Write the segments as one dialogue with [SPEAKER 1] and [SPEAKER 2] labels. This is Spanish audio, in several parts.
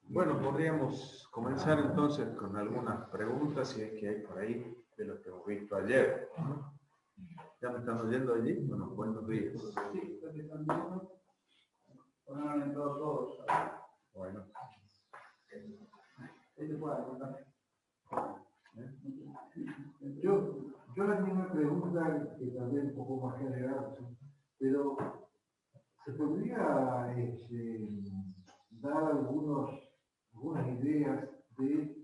[SPEAKER 1] Bueno, podríamos comenzar entonces con algunas preguntas, si es que hay por ahí, de lo que hemos visto ayer. ¿Ya me están oyendo allí? Bueno, buenos días.
[SPEAKER 2] Sí, lo que están viendo, bueno, han entrado todos.
[SPEAKER 1] Bueno.
[SPEAKER 2] Ahí te puedo contar. Yo la misma pregunta, que también un poco más general, pero ¿se podría dar algunas ideas de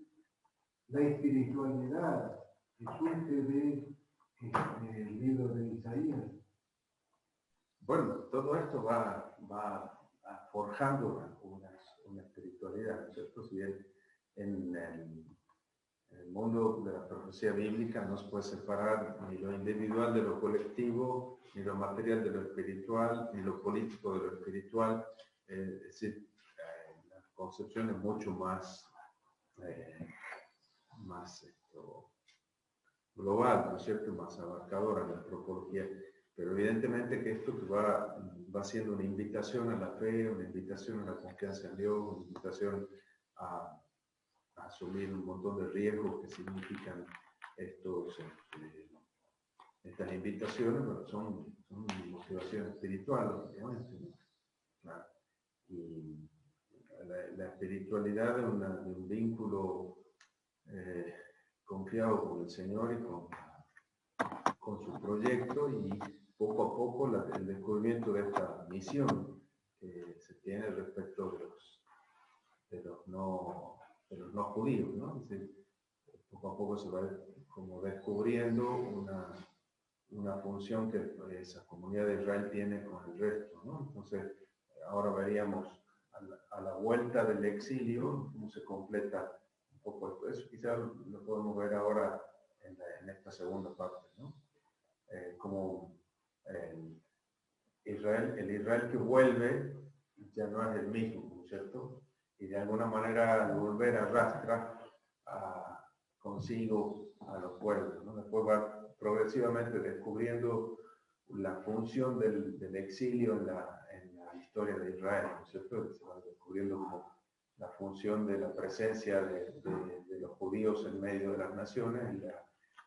[SPEAKER 2] la espiritualidad que surge de el libro de Isaías?
[SPEAKER 1] Bueno, todo esto va forjando una espiritualidad, ¿no es cierto? Si bien en el mundo de la profecía bíblica no se puede separar ni lo individual de lo colectivo, ni lo material de lo espiritual, ni lo político de lo espiritual. Es decir, la concepción es mucho más global, ¿no es cierto?, más abarcadora en la antropología. Pero evidentemente que esto va siendo una invitación a la fe, una invitación a la confianza en Dios, una invitación a asumir un montón de riesgos que significan estas invitaciones, pero son motivación espiritual, lógicamente, ¿no? Claro. Y la espiritualidad de un vínculo confiado con el Señor y con su proyecto, y poco a poco el descubrimiento de esta misión que se tiene respecto de los no judíos, ¿no? Es decir, poco a poco se va como descubriendo una función que esa comunidad de Israel tiene con el resto, ¿no? Entonces, ahora veríamos a la vuelta del exilio cómo se completa un poco eso. Quizás lo podemos ver ahora en esta segunda parte, ¿no? Como el Israel que vuelve ya no es el mismo, ¿no es cierto? Y de alguna manera al volver arrastra consigo a los pueblos, ¿no? Después va progresivamente descubriendo la función del exilio en la historia de Israel, ¿no es cierto? Se va descubriendo como la función de la presencia de los judíos en medio de las naciones, y la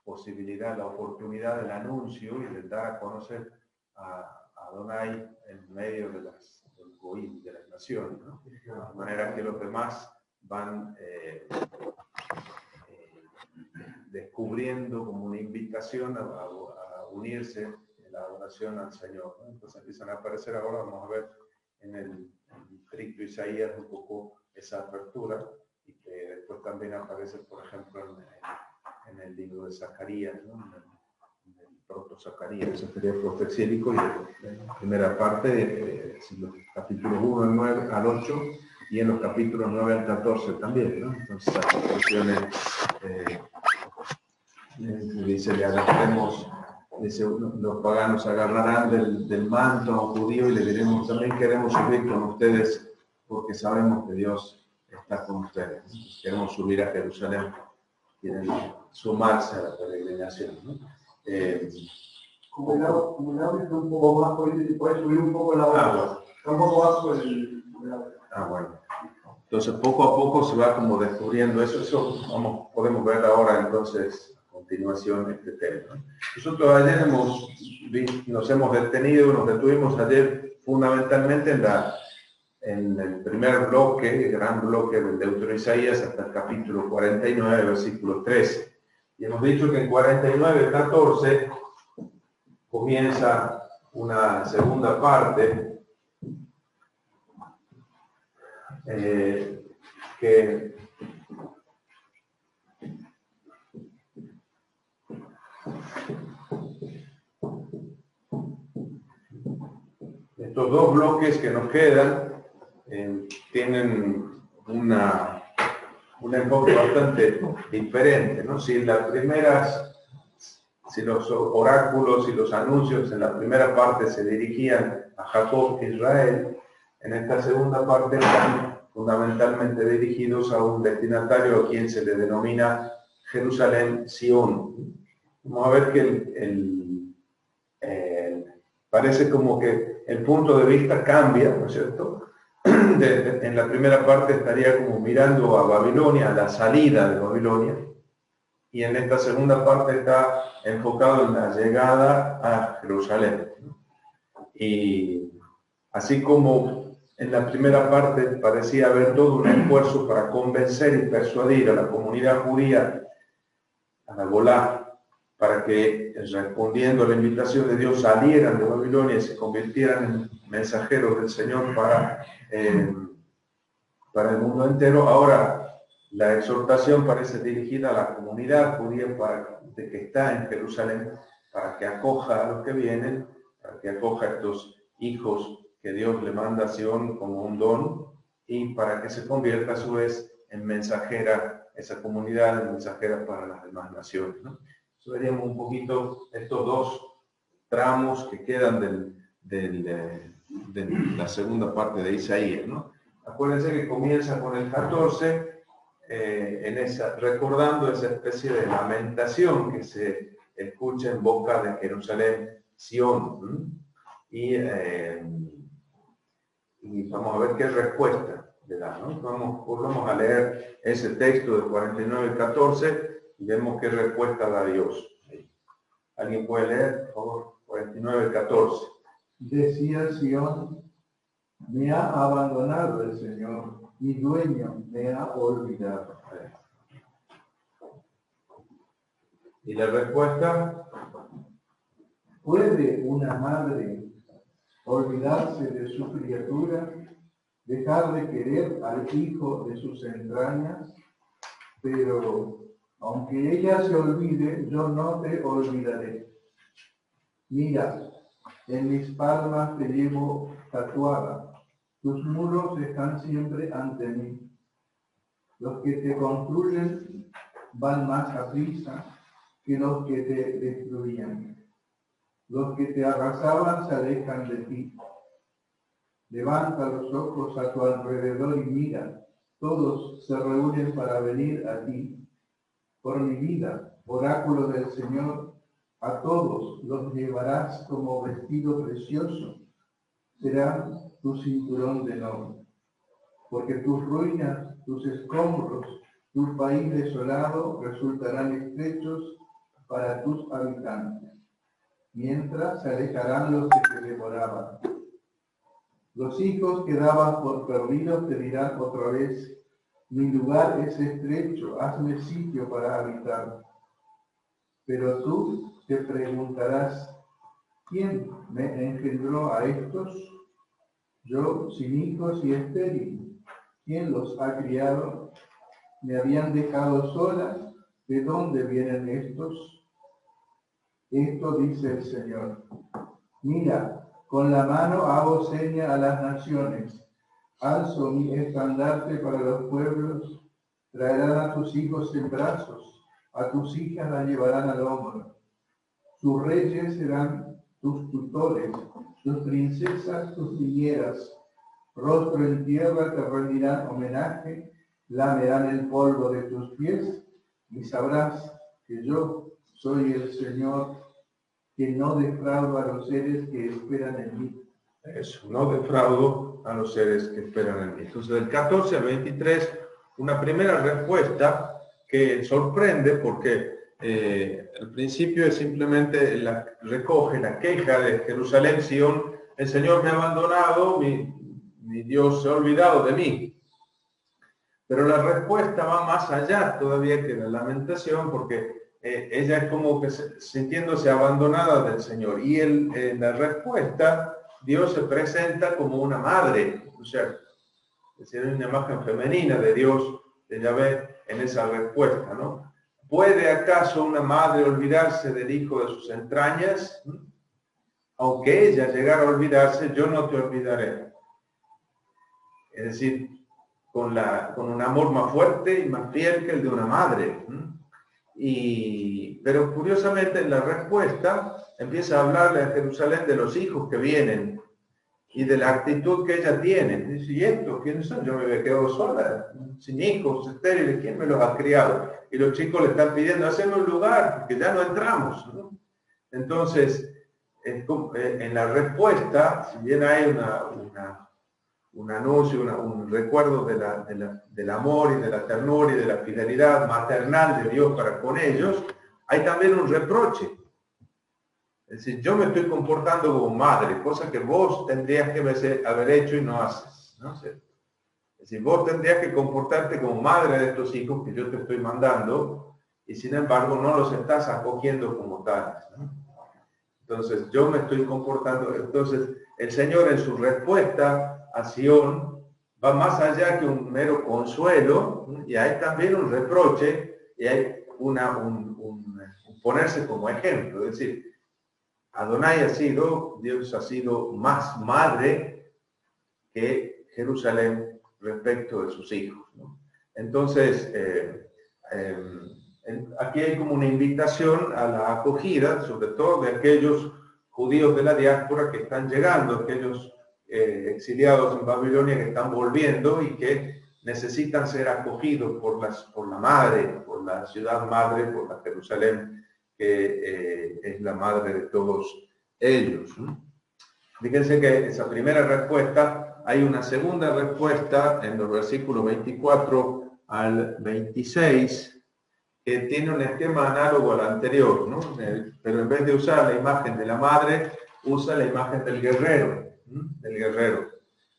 [SPEAKER 1] posibilidad, la oportunidad del anuncio y de dar a conocer a Adonai en medio de del goim, de las naciones, ¿no? De manera que los demás van descubriendo como una invitación a unirse en la adoración al Señor, ¿no? Entonces empiezan a aparecer ahora, vamos a ver en el tricto Isaías un poco esa apertura, y que después también aparece, por ejemplo, en el libro de Zacarías, ¿no? En el proto-Zacarías profecílico, y en la primera parte, los capítulos 1 al 9 al 8, y en los capítulos 9 al 14 también, ¿no? Entonces, las expresiones dice, los paganos agarrarán del manto a un judío y le diremos, también queremos subir con ustedes porque sabemos que Dios está con ustedes. Entonces, queremos subir a Jerusalén, quieren sumarse a la peregrinación, ¿no?
[SPEAKER 2] Como el audio está un poco bajo, puede subir un poco la voz. Está un poco bajo el audio.
[SPEAKER 1] Bueno. Entonces, poco a poco se va como descubriendo eso podemos ver ahora entonces a continuación este tema, ¿no? Nosotros ayer nos detuvimos ayer fundamentalmente en el primer bloque, el gran bloque del Deutero Isaías, hasta el capítulo 49, versículo 13. Y hemos dicho que en 49, 14 comienza una segunda parte que estos dos bloques que nos quedan tienen un enfoque bastante diferente, ¿no? Si los oráculos y los anuncios en la primera parte se dirigían a Jacob e Israel, en esta segunda parte están fundamentalmente dirigidos a un destinatario a quien se le denomina Jerusalén Sion. Vamos a ver que parece como que el punto de vista cambia, ¿no es cierto? en la primera parte estaría como mirando a Babilonia, a la salida de Babilonia, y en esta segunda parte está enfocado en la llegada a Jerusalén. Y así como en la primera parte parecía haber todo un esfuerzo para convencer y persuadir a la comunidad judía, a la Golá, para que, respondiendo a la invitación de Dios, salieran de Babilonia y se convirtieran en mensajeros del Señor para el mundo entero. Ahora, la exhortación parece dirigida a la comunidad judía de que está en Jerusalén, para que acoja a los que vienen, para que acoja a estos hijos que Dios le manda a Sion como un don, y para que se convierta a su vez en mensajera, esa comunidad en mensajera para las demás naciones, ¿no? Veríamos un poquito estos dos tramos que quedan de la segunda parte de Isaías, ¿no? Acuérdense que comienza con el 14, recordando esa especie de lamentación que se escucha en boca de Jerusalén, Sión, y vamos a ver qué respuesta le da, ¿no? Vamos a leer ese texto de 49 y 14 y vemos qué respuesta da Dios. ¿Alguien puede leer, por favor? 49 y 14.
[SPEAKER 3] Decía Sión, me ha abandonado el Señor, mi dueño me ha olvidado.
[SPEAKER 1] ¿Y la respuesta?
[SPEAKER 3] ¿Puede una madre olvidarse de su criatura, dejar de querer al hijo de sus entrañas? Pero aunque ella se olvide, yo no te olvidaré. Mira, en mis palmas te llevo tatuada, tus muros están siempre ante mí. Los que te construyen van más a prisa que los que te destruían. Los que te arrasaban se alejan de ti. Levanta los ojos a tu alrededor y mira, todos se reúnen para venir a ti. Por mi vida, oráculo del Señor, a todos los llevarás como vestido precioso, será tu cinturón de oro. Porque tus ruinas, tus escombros, tu país desolado resultarán estrechos para tus habitantes, mientras se alejarán los que te devoraban. Los hijos que dabas por perdidos te dirán otra vez, mi lugar es estrecho, hazme sitio para habitar. Pero tú te preguntarás, ¿quién me engendró a estos? Yo, sin hijos y estéril, ¿quién los ha criado? ¿Me habían dejado sola? ¿De dónde vienen estos? Esto dice el Señor. Mira, con la mano hago seña a las naciones. Alzo mi estandarte para los pueblos, traerán a tus hijos en brazos, a tus hijas la llevarán al hombro. Sus reyes serán tus tutores, sus princesas tus niñeras. Rostro en tierra te rendirán homenaje, lamerán el polvo de tus pies, y sabrás que yo soy el Señor, que no defraudo a los seres que esperan en mí.
[SPEAKER 1] Eso, no defraudo a los seres que esperan en mí. Entonces, del 14 al 23, una primera respuesta que sorprende porque al principio es simplemente recoge la queja de Jerusalén, Sión, el Señor me ha abandonado, mi Dios se ha olvidado de mí. Pero la respuesta va más allá todavía que la lamentación, porque ella es como que sintiéndose abandonada del Señor. Y en la respuesta, Dios se presenta como una madre, o sea, es decir, una imagen femenina de Dios, de Yahvé, en esa respuesta, ¿no? ¿Puede acaso una madre olvidarse del hijo de sus entrañas? Aunque ella llegara a olvidarse, yo no te olvidaré. Es decir, con un amor más fuerte y más fiel que el de una madre. Pero curiosamente en la respuesta empieza a hablarle a Jerusalén de los hijos que vienen y de la actitud que ella tiene. Dice, ¿y estos quiénes son? Yo me había quedado sola, sin hijos, estériles, ¿quién me los ha criado? Y los chicos le están pidiendo, haceme un lugar, porque ya no entramos, ¿no? Entonces, en la respuesta, si bien hay un anuncio, un recuerdo del amor y de la ternura y de la fidelidad maternal de Dios para con ellos, hay también un reproche. Es decir, yo me estoy comportando como madre, cosa que vos tendrías que haber hecho y no haces, ¿no? Es decir, vos tendrías que comportarte como madre de estos hijos que yo te estoy mandando y sin embargo no los estás acogiendo como tales, ¿no? Entonces, yo me estoy comportando. Entonces, el Señor en su respuesta a Sión va más allá que un mero consuelo, y hay también un reproche, y hay un ponerse como ejemplo. Es decir, Dios ha sido más madre que Jerusalén respecto de sus hijos, ¿no? Entonces, aquí hay como una invitación a la acogida, sobre todo de aquellos judíos de la diáspora que están llegando, aquellos exiliados en Babilonia que están volviendo y que necesitan ser acogidos por la madre, por la ciudad madre, por la Jerusalén, que es la madre de todos ellos, ¿no? Fíjense que esa primera respuesta, hay una segunda respuesta en los versículos 24 al 26, que tiene un esquema análogo al anterior, ¿no? Pero en vez de usar la imagen de la madre, usa la imagen del guerrero, ¿no? Del guerrero.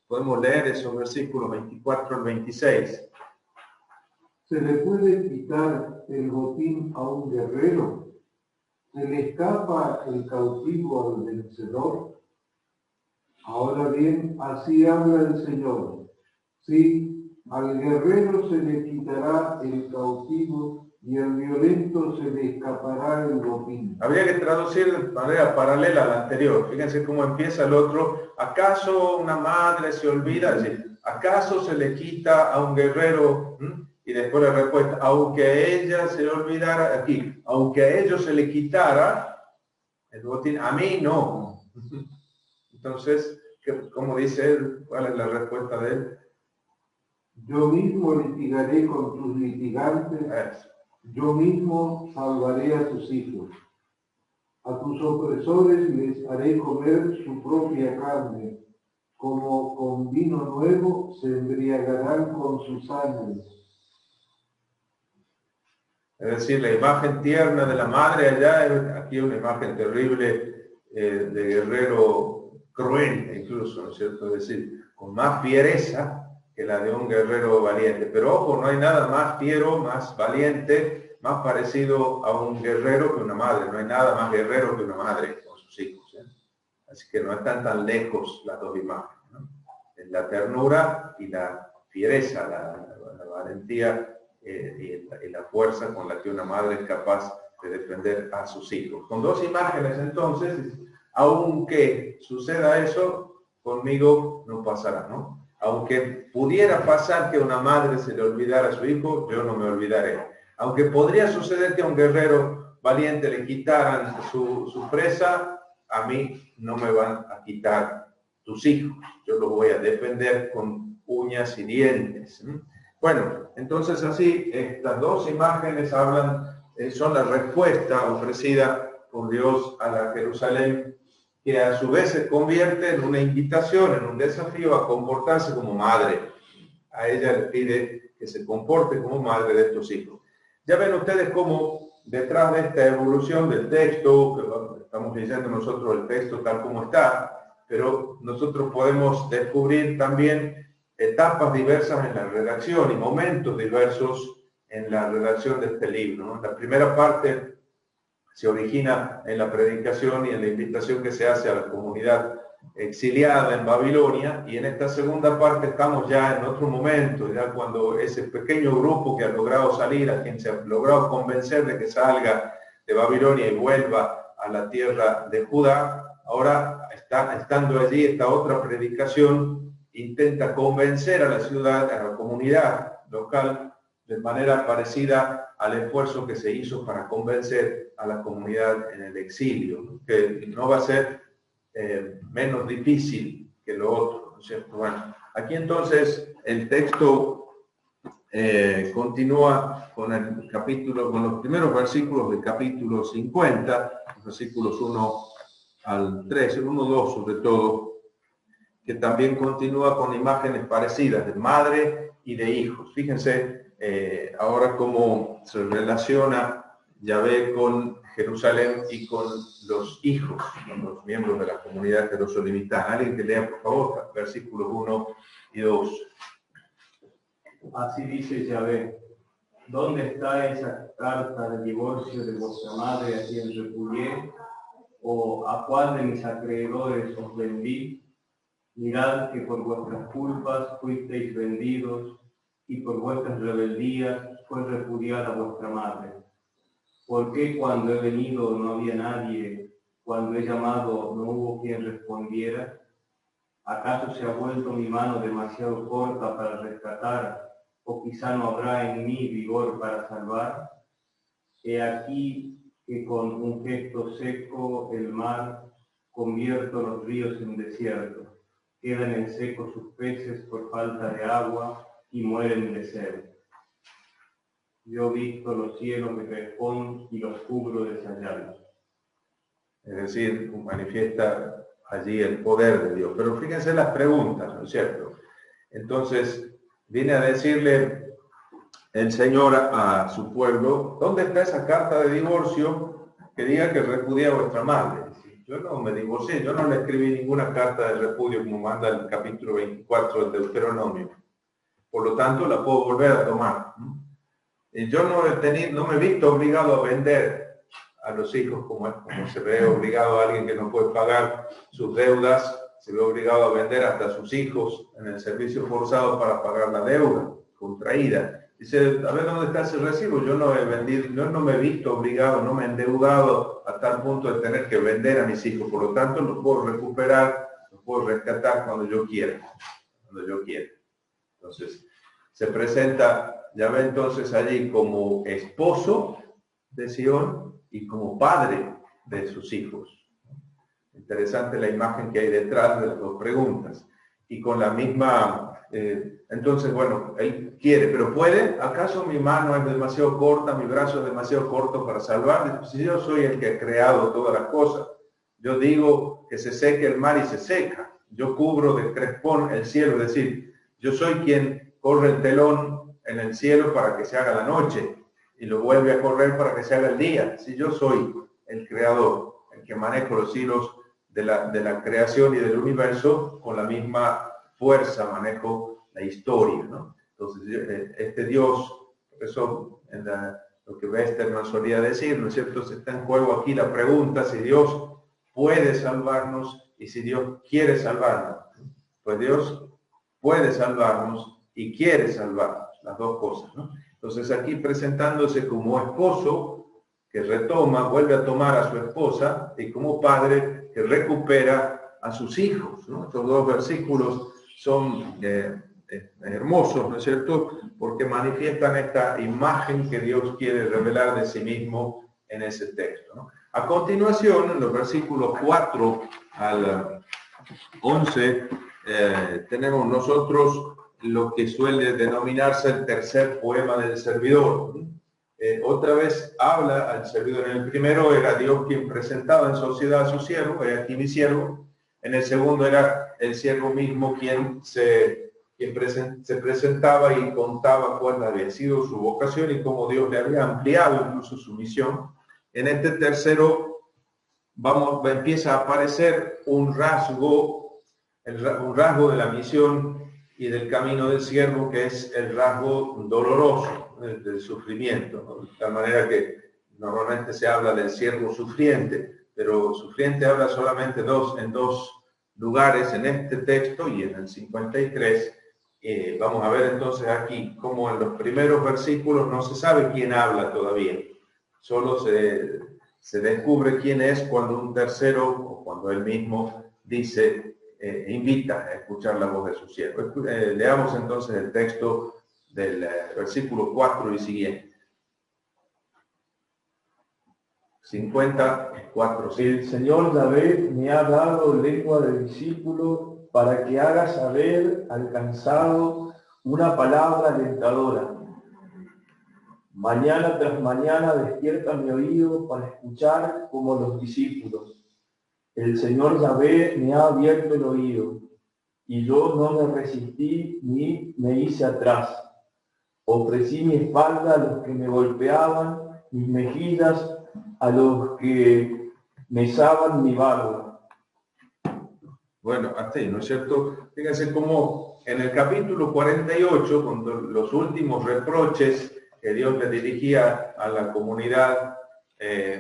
[SPEAKER 1] Podemos leer esos versículos 24 al 26.
[SPEAKER 3] ¿Se le puede quitar el botín a un guerrero? ¿Se le escapa el cautivo al vencedor? Ahora bien, así habla el Señor. Sí, al guerrero se le quitará el cautivo y al violento se le escapará el botín.
[SPEAKER 1] Habría que traducir de manera paralela a la anterior. Fíjense cómo empieza el otro. ¿Acaso una madre se olvida? Es decir, ¿acaso se le quita a un guerrero? Y después la respuesta, aunque a ella se le olvidara, aquí, aunque a ellos se le quitara el botín, a mí no. Entonces, ¿cómo dice él? ¿Cuál es la respuesta de él?
[SPEAKER 3] Yo mismo litigaré con tus litigantes, yo mismo salvaré a tus hijos. A tus opresores les haré comer su propia carne, como con vino nuevo se embriagarán con su sangre.
[SPEAKER 1] Es decir, la imagen tierna de la madre allá es aquí una imagen terrible de guerrero cruel, incluso, ¿no es cierto? Es decir, con más fiereza que la de un guerrero valiente. Pero ojo, no hay nada más fiero, más valiente, más parecido a un guerrero que una madre. No hay nada más guerrero que una madre con sus hijos, ¿eh? Así que no están tan lejos las dos imágenes, ¿no? La ternura y la fiereza, la valentía y la fuerza con la que una madre es capaz de defender a sus hijos. Con dos imágenes, entonces, aunque suceda eso, conmigo no pasará, ¿no? Aunque pudiera pasar que a una madre se le olvidara a su hijo, yo no me olvidaré. Aunque podría suceder que a un guerrero valiente le quitaran su presa, a mí no me van a quitar tus hijos. Yo los voy a defender con uñas y dientes. Bueno, entonces así, estas dos imágenes son la respuesta ofrecida por Dios a la Jerusalén, que a su vez se convierte en una invitación, en un desafío a comportarse como madre. A ella le pide que se comporte como madre de estos hijos. Ya ven ustedes cómo detrás de esta evolución del texto, que estamos leyendo nosotros el texto tal como está, pero nosotros podemos descubrir también etapas diversas en la redacción y momentos diversos en la redacción de este libro, ¿no? La primera parte se origina en la predicación y en la invitación que se hace a la comunidad exiliada en Babilonia, y en esta segunda parte estamos ya en otro momento, ya cuando ese pequeño grupo que ha logrado salir, a quien se ha logrado convencer de que salga de Babilonia y vuelva a la tierra de Judá, ahora estando allí, esta otra predicación intenta convencer a la ciudad, a la comunidad local, de manera parecida al esfuerzo que se hizo para convencer a la comunidad en el exilio, ¿no? Que no va a ser menos difícil que lo otro, ¿no es cierto? Bueno, aquí entonces el texto continúa con el capítulo, con los primeros versículos del capítulo 50, los versículos 1 al 3, el 1, 2 sobre todo, que también continúa con imágenes parecidas de madre y de hijos. Fíjense ahora cómo se relaciona Yahvé con Jerusalén y con los hijos, con los miembros de la comunidad jerusalemita. Alguien que lea, por favor, versículos 1 y 2.
[SPEAKER 4] Así dice Yahvé: ¿Dónde está esa carta de divorcio de vuestra madre a quien repudié? ¿O a cuál de mis acreedores os vendí? Mirad que por vuestras culpas fuisteis vendidos, y por vuestras rebeldías fue repudiada vuestra madre. ¿Por qué cuando he venido no había nadie? Cuando he llamado no hubo quien respondiera. ¿Acaso se ha vuelto mi mano demasiado corta para rescatar? ¿O quizá no habrá en mí vigor para salvar? He aquí que con un gesto seco el mar convierto los ríos en desierto. Quedan en seco sus peces por falta de agua y mueren de sed. Yo visto los cielos de crespón y los cubro de sayados.
[SPEAKER 1] Es decir, manifiesta allí el poder de Dios. Pero fíjense las preguntas, ¿no es cierto? Entonces, viene a decirle el Señor a su pueblo: ¿dónde está esa carta de divorcio que diga que repudia a vuestra madre? Yo no me divorcié, yo no le escribí ninguna carta de repudio como manda el capítulo 24 del Deuteronomio. Por lo tanto, la puedo volver a tomar. Yo no me he visto obligado a vender a los hijos como se ve obligado a alguien que no puede pagar sus deudas, se ve obligado a vender hasta a sus hijos en el servicio forzado para pagar la deuda contraída. Dice, a ver dónde está ese recibo. Yo no he vendido, yo no me he visto obligado, no me he endeudado a tal punto de tener que vender a mis hijos. Por lo tanto, los puedo recuperar, los puedo rescatar cuando yo quiera. Entonces, se presenta Yahvé entonces allí como esposo de Sión y como padre de sus hijos. Interesante la imagen que hay detrás de las dos preguntas. Y con la misma... entonces, bueno, él quiere, pero ¿puede? ¿Acaso mi mano es demasiado corta, mi brazo es demasiado corto para salvar? Si yo soy el que ha creado todas las cosas, yo digo que se seque el mar y se seca. Yo cubro de crespón el cielo, es decir, yo soy quien corre el telón en el cielo para que se haga la noche y lo vuelve a correr para que se haga el día. Si yo soy el creador, el que manejo los hilos de la creación y del universo, con la misma fuerza manejo la historia, ¿no? Entonces, este Dios, por eso lo que Wester nos solía decir, ¿no es cierto? Se está en juego aquí la pregunta si Dios puede salvarnos y si Dios quiere salvarnos. Pues Dios puede salvarnos y quiere salvarnos, las dos cosas, ¿no? Entonces aquí presentándose como esposo que retoma, vuelve a tomar a su esposa, y como padre que recupera a sus hijos, ¿no? Estos dos versículos son hermosos, ¿no es cierto? Porque manifiestan esta imagen que Dios quiere revelar de sí mismo en ese texto, ¿no? A continuación, en los versículos 4 al 11, tenemos nosotros lo que suele denominarse el tercer poema del servidor. Otra vez habla al servidor. En el primero era Dios quien presentaba en sociedad a su siervo, he aquí mi siervo. En el segundo era el siervo mismo quien se presentaba y contaba cuál había sido su vocación y cómo Dios le había ampliado incluso su misión. En este tercero empieza a aparecer un rasgo de la misión y del camino del siervo, que es el rasgo doloroso del sufrimiento, ¿no? De tal manera que normalmente se habla del siervo sufriente, pero sufriente habla solamente en dos lugares, en este texto y en el 53. Vamos a ver entonces aquí cómo en los primeros versículos no se sabe quién habla todavía, solo se descubre quién es cuando un tercero o cuando él mismo dice, invita a escuchar la voz de su siervo. Leamos entonces el texto del versículo 4 y siguiente. 54. ¿sí?
[SPEAKER 4] El Señor Yahvé me ha dado lengua de discípulo para que haga saber al cansado una palabra alentadora. Mañana tras mañana despierta mi oído para escuchar como los discípulos. El Señor Yahvé me ha abierto el oído.
[SPEAKER 5] y yo no me resistí ni me hice atrás. Ofrecí mi espalda a los que me golpeaban, mis mejillas a los que mesaban mi barba.
[SPEAKER 1] Bueno, hasta ahí, ¿no es cierto? Fíjense cómo en el capítulo 48, con los últimos reproches que Dios le dirigía a la comunidad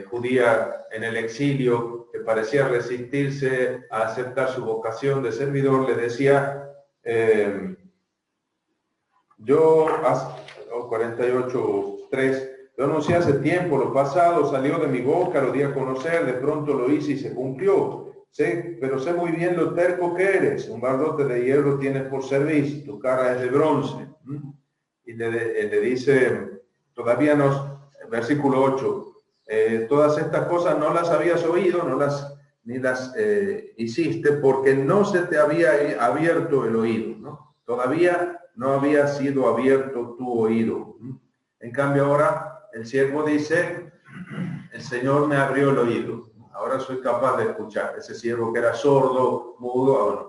[SPEAKER 1] judía en el exilio, que parecía resistirse a aceptar su vocación de servidor, le decía, 48:3, yo anuncié hace tiempo lo pasado, salió de mi boca, lo di a conocer, de pronto lo hice y se cumplió. Pero sé muy bien lo terco que eres, un barrote de hierro tienes por cerviz, tu cara es de bronce. Y le dice, todavía versículo 8, todas estas cosas no las habías oído, ni las hiciste, porque no se te había abierto el oído, ¿no? Todavía no había sido abierto tu oído. En cambio ahora el siervo dice, el Señor me abrió el oído. Ahora soy capaz de escuchar. Ese siervo que era sordo, mudo, ahora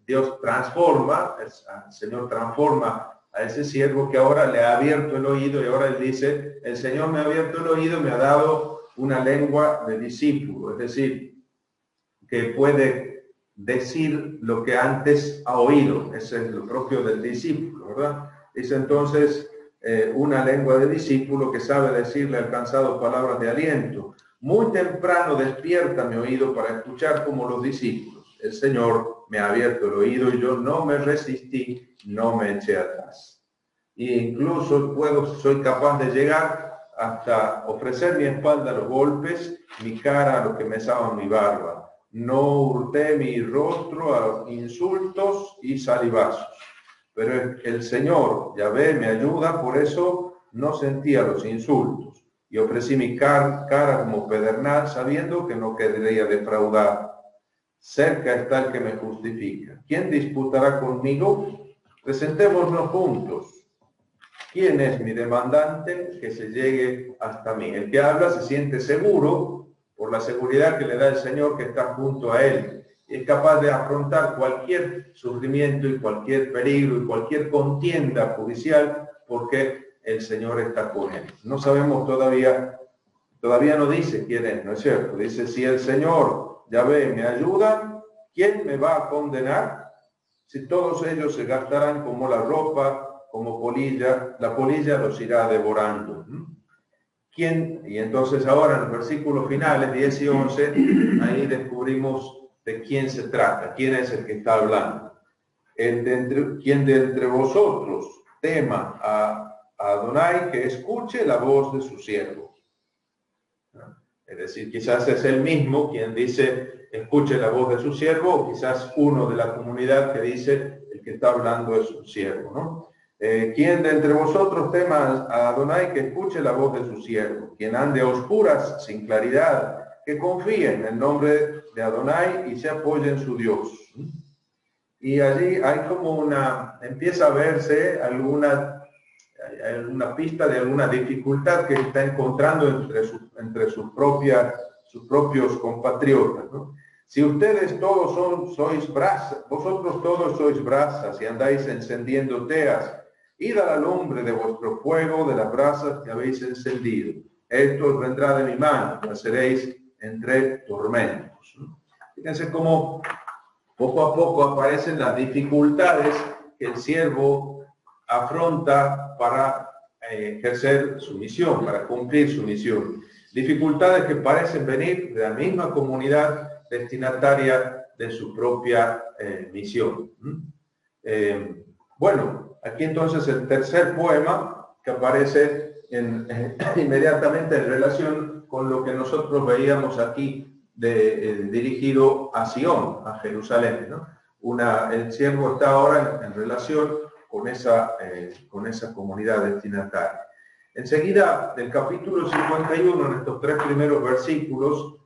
[SPEAKER 1] Dios transforma, el Señor transforma a ese siervo que ahora le ha abierto el oído, y ahora él dice, el Señor me ha abierto el oído, me ha dado una lengua de discípulo, es decir, que puede decir lo que antes ha oído. Ese es lo propio del discípulo, ¿verdad? Dice entonces, una lengua de discípulo que sabe decirle al cansado palabras de aliento. Muy temprano despierta mi oído para escuchar como los discípulos. El Señor me ha abierto el oído y yo no me resistí, no me eché atrás. E incluso soy capaz de llegar hasta ofrecer mi espalda a los golpes, mi cara a los que mesaban mi barba. No hurté mi rostro a insultos y salivazos. Pero el Señor, Yahvé, me ayuda, por eso no sentía los insultos. Y ofrecí mi cara como pedernal, sabiendo que no quedaría defraudado. Cerca está el que me justifica. ¿Quién disputará conmigo? Presentémonos juntos. ¿Quién es mi demandante? Que se llegue hasta mí. El que habla se siente seguro por la seguridad que le da el Señor, que está junto a él. Y es capaz de afrontar cualquier sufrimiento y cualquier peligro y cualquier contienda judicial, porque el Señor está con él. No sabemos todavía no dice quién es, ¿no es cierto? Dice, si el Señor, Yahvé, me ayuda, ¿quién me va a condenar? Si todos ellos se gastarán como la ropa, como polilla, la polilla los irá devorando. ¿Quién? Y entonces ahora en los versículos finales, 10 y 11, ahí descubrimos de quién se trata, quién es el que está hablando. ¿Quién de entre vosotros tema a Adonai, que escuche la voz de su siervo? Es decir, quizás es él mismo quien dice, escuche la voz de su siervo, o quizás uno de la comunidad que dice, el que está hablando es su siervo, ¿no? ¿Quién de entre vosotros tema a Adonai, que escuche la voz de su siervo? Quien ande a oscuras, sin claridad, que confíe en el nombre de Adonai y se apoye en su Dios. Y allí hay como empieza a verse alguna pista de alguna dificultad que está encontrando entre sus propios compatriotas, ¿no? Si ustedes todos sois brasas, vosotros todos sois brasas y andáis encendiendo teas, id a la lumbre de vuestro fuego, de las brasas que habéis encendido. Esto os vendrá de mi mano, naceréis entre tormentos, ¿no? Fíjense cómo poco a poco aparecen las dificultades que el siervo afronta para ejercer su misión, para cumplir su misión. Dificultades que parecen venir de la misma comunidad destinataria de su propia misión. Bueno, aquí entonces el tercer poema que aparece inmediatamente en relación con lo que nosotros veíamos aquí dirigido a Sion, a Jerusalén, ¿no? El siervo está ahora en relación con esa comunidad destinataria. Enseguida, del capítulo 51, en estos 3 primeros versículos,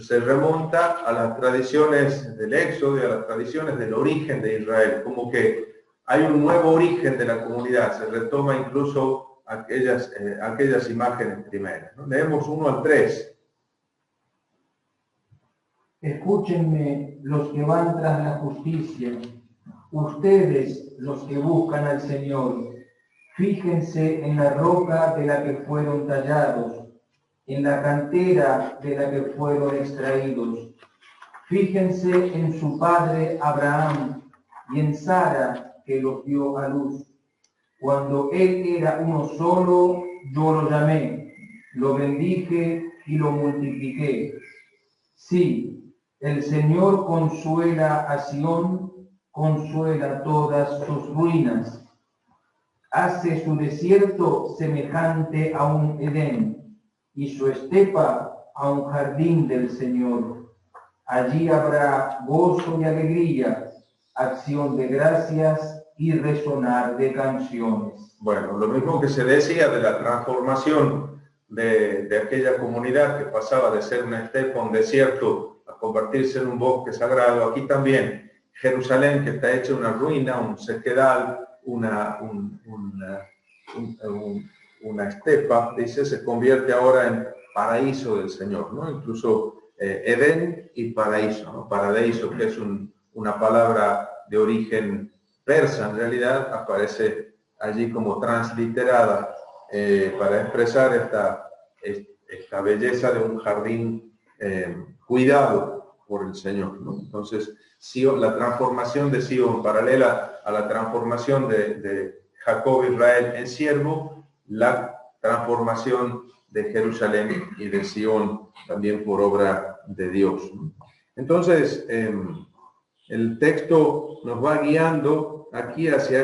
[SPEAKER 1] se remonta a las tradiciones del Éxodo y a las tradiciones del origen de Israel, como que hay un nuevo origen de la comunidad, se retoma incluso aquellas imágenes primeras, ¿no? Leemos 1 al 3.
[SPEAKER 6] Escúchenme los que van tras la justicia, Ustedes, los que buscan al Señor, fíjense en la roca de la que fueron tallados, en la cantera de la que fueron extraídos. Fíjense en su padre Abraham y en Sara, que los dio a luz. Cuando él era uno solo, yo lo llamé, lo bendije y lo multipliqué. Sí, el Señor consuela a Sión, consuela todas sus ruinas. Hace su desierto semejante a un Edén y su estepa a un jardín del Señor. Allí habrá gozo y alegría, acción de gracias y resonar de canciones.
[SPEAKER 1] Bueno, lo mismo que se decía de la transformación de aquella comunidad que pasaba de ser una estepa, un desierto, a convertirse en un bosque sagrado. Aquí también Jerusalén, que está hecha una ruina, un sequedal, una estepa, dice, se convierte ahora en paraíso del Señor, ¿no? Incluso Edén y paraíso, ¿no? Paraíso, que es una palabra de origen persa, en realidad aparece allí como transliterada para expresar esta belleza de un jardín cuidado por el Señor, ¿no? Entonces, Sion, la transformación de Sion, paralela a la transformación de Jacob Israel en siervo, la transformación de Jerusalén y de Sion también por obra de Dios, ¿no? Entonces, el texto nos va guiando aquí hacia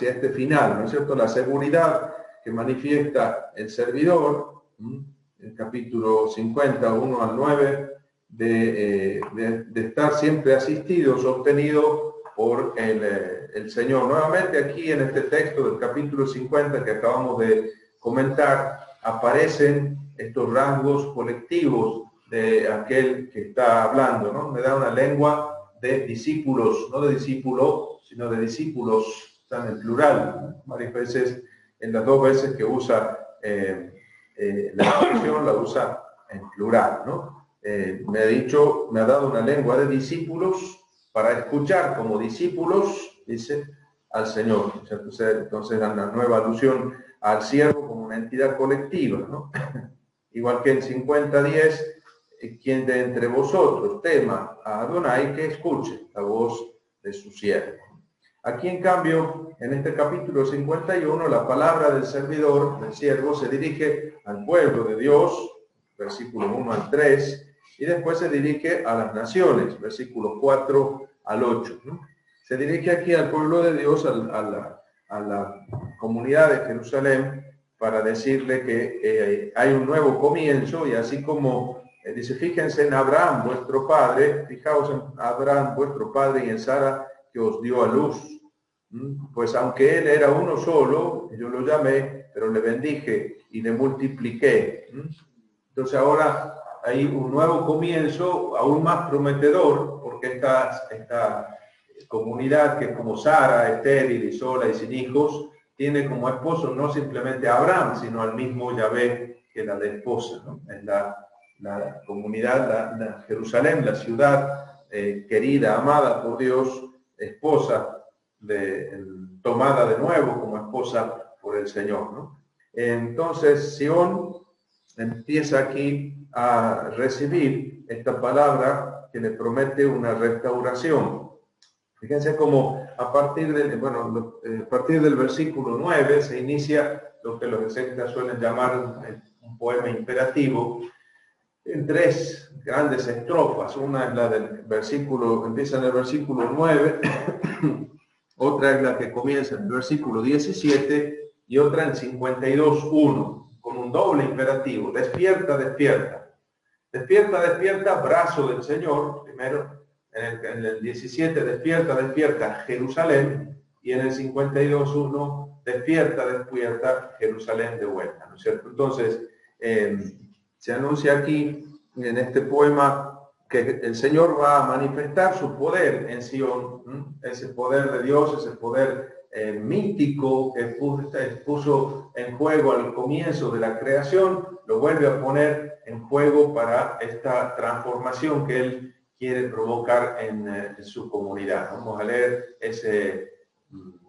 [SPEAKER 1] este final, ¿no es cierto? La seguridad que manifiesta el servidor, el capítulo 50, 1 al 9, de estar siempre asistido, sostenido por el Señor. Nuevamente aquí en este texto del capítulo 50 que acabamos de comentar, aparecen estos rasgos colectivos de aquel que está hablando, ¿no? Me da una lengua de discípulos, no de discípulo, sino de discípulos, están en plural, varias veces, en las dos veces que usa la expresión, la usa en plural, ¿no? Me ha dado una lengua de discípulos para escuchar como discípulos, dice, al Señor. Entonces da una nueva alusión al siervo como una entidad colectiva, ¿no? Igual que en 50:10, quien de entre vosotros tema a Adonai, que escuche la voz de su siervo. Aquí, en cambio, en este capítulo 51, la palabra del servidor, del siervo, se dirige al pueblo de Dios, versículo 1 al 3, y después se dirige a las naciones, versículo 4 al 8, ¿no? Se dirige aquí al pueblo de Dios, a la comunidad de Jerusalén, para decirle que hay un nuevo comienzo, y así como dice, fíjense en Abraham, vuestro padre, fijaos en Abraham, vuestro padre, y en Sara, que os dio a luz. Pues aunque él era uno solo, yo lo llamé, pero le bendije y le multipliqué. Entonces ahora hay un nuevo comienzo, aún más prometedor, porque esta comunidad que como Sara, estéril y sola y sin hijos, tiene como esposo no simplemente a Abraham, sino al mismo Yahvé que la de esposa, ¿no? En la comunidad, la Jerusalén, la ciudad querida, amada por Dios, esposa, tomada de nuevo como esposa por el Señor, ¿no? Entonces Sion empieza aquí a recibir esta palabra que le promete una restauración. Fíjense cómo a partir del versículo 9 se inicia lo que los exegetas suelen llamar un poema imperativo, en tres grandes estrofas. Una es la del versículo, empieza en el versículo 9, otra es la que comienza en el versículo 17 y otra en 52:1, con un doble imperativo: despierta, despierta. Despierta, despierta, brazo del Señor, primero. En el 17, despierta, despierta, Jerusalén. Y en el 52:1, despierta, despierta, Jerusalén de vuelta, ¿no es cierto? Entonces, se anuncia aquí, en este poema, que el Señor va a manifestar su poder en Sion, ese poder de Dios, ese poder mítico que puso en juego al comienzo de la creación, lo vuelve a poner en juego para esta transformación que Él quiere provocar en su comunidad. Vamos a leer ese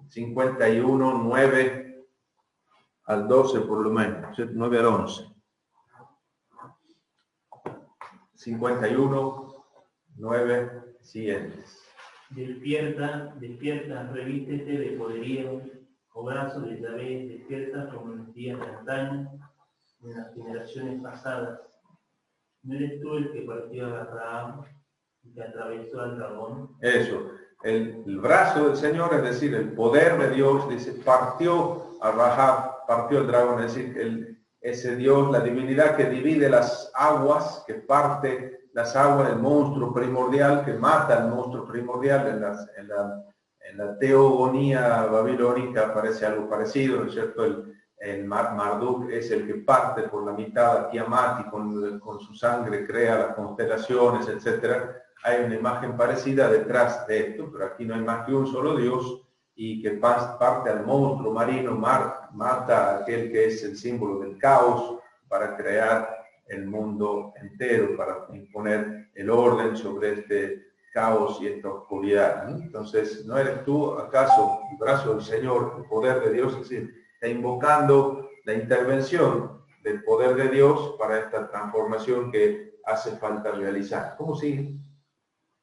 [SPEAKER 1] 51, 9 al 12 por lo menos, 9 al 11. 51, 9, siguientes.
[SPEAKER 7] Despierta, despierta, revístete de poderío, oh brazo de Yahvé, despierta como en los días de antaño, en las generaciones pasadas. ¿No eres tú el que partió a Rahab y que atravesó al dragón?
[SPEAKER 1] Eso, el brazo del Señor, es decir, el poder de Dios, dice, partió a Rahab, partió el dragón, es decir, ese Dios, la divinidad que divide las aguas, que parte las aguas, el monstruo primordial, que mata al monstruo primordial. En la teogonía babilónica aparece algo parecido, ¿no es cierto? El Marduk es el que parte por la mitad a Tiamat y con su sangre crea las constelaciones, etc. Hay una imagen parecida detrás de esto, pero aquí no hay más que un solo Dios, y que parte al monstruo marino, mata a aquel que es el símbolo del caos para crear el mundo entero, para imponer el orden sobre este caos y esta oscuridad, ¿no? Entonces, ¿no eres tú acaso el brazo del Señor, el poder de Dios? Es decir, está invocando la intervención del poder de Dios para esta transformación que hace falta realizar. ¿Cómo sigue?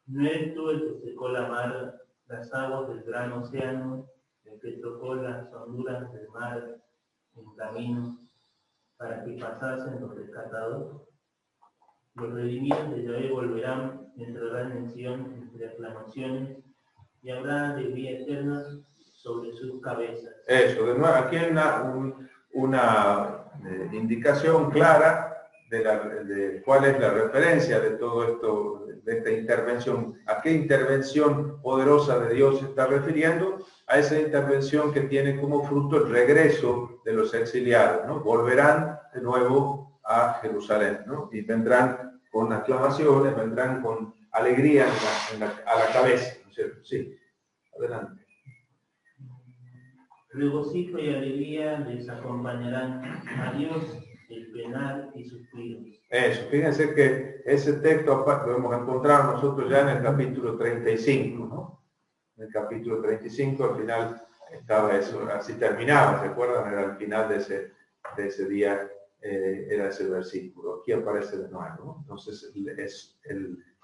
[SPEAKER 7] ¿No eres tú el que secó la mar, las aguas del gran océano, el que tocó las honduras del mar en camino para que pasasen los rescatados? Los redimidos de Yahvé volverán, entrarán en Sion entre aclamaciones, y habrá alegría eterna sobre sus cabezas. Eso,
[SPEAKER 1] de nuevo, aquí hay una indicación clara de cuál es la referencia de todo esto, de esta intervención. ¿A qué intervención poderosa de Dios se está refiriendo? A esa intervención que tiene como fruto el regreso de los exiliados, ¿no? Volverán de nuevo a Jerusalén, ¿no? Y vendrán con aclamaciones, vendrán con alegría a la cabeza, ¿no es cierto? Sí, adelante.
[SPEAKER 7] Regocijo y alegría les acompañarán a Dios el penar y suspiros.
[SPEAKER 1] Eso, fíjense que ese texto lo hemos encontrado nosotros ya en el capítulo 35, ¿no? En el capítulo 35 al final estaba eso, así terminaba, ¿se acuerdan? Era el final de ese día, era ese versículo. Aquí aparece de nuevo, ¿no? Entonces es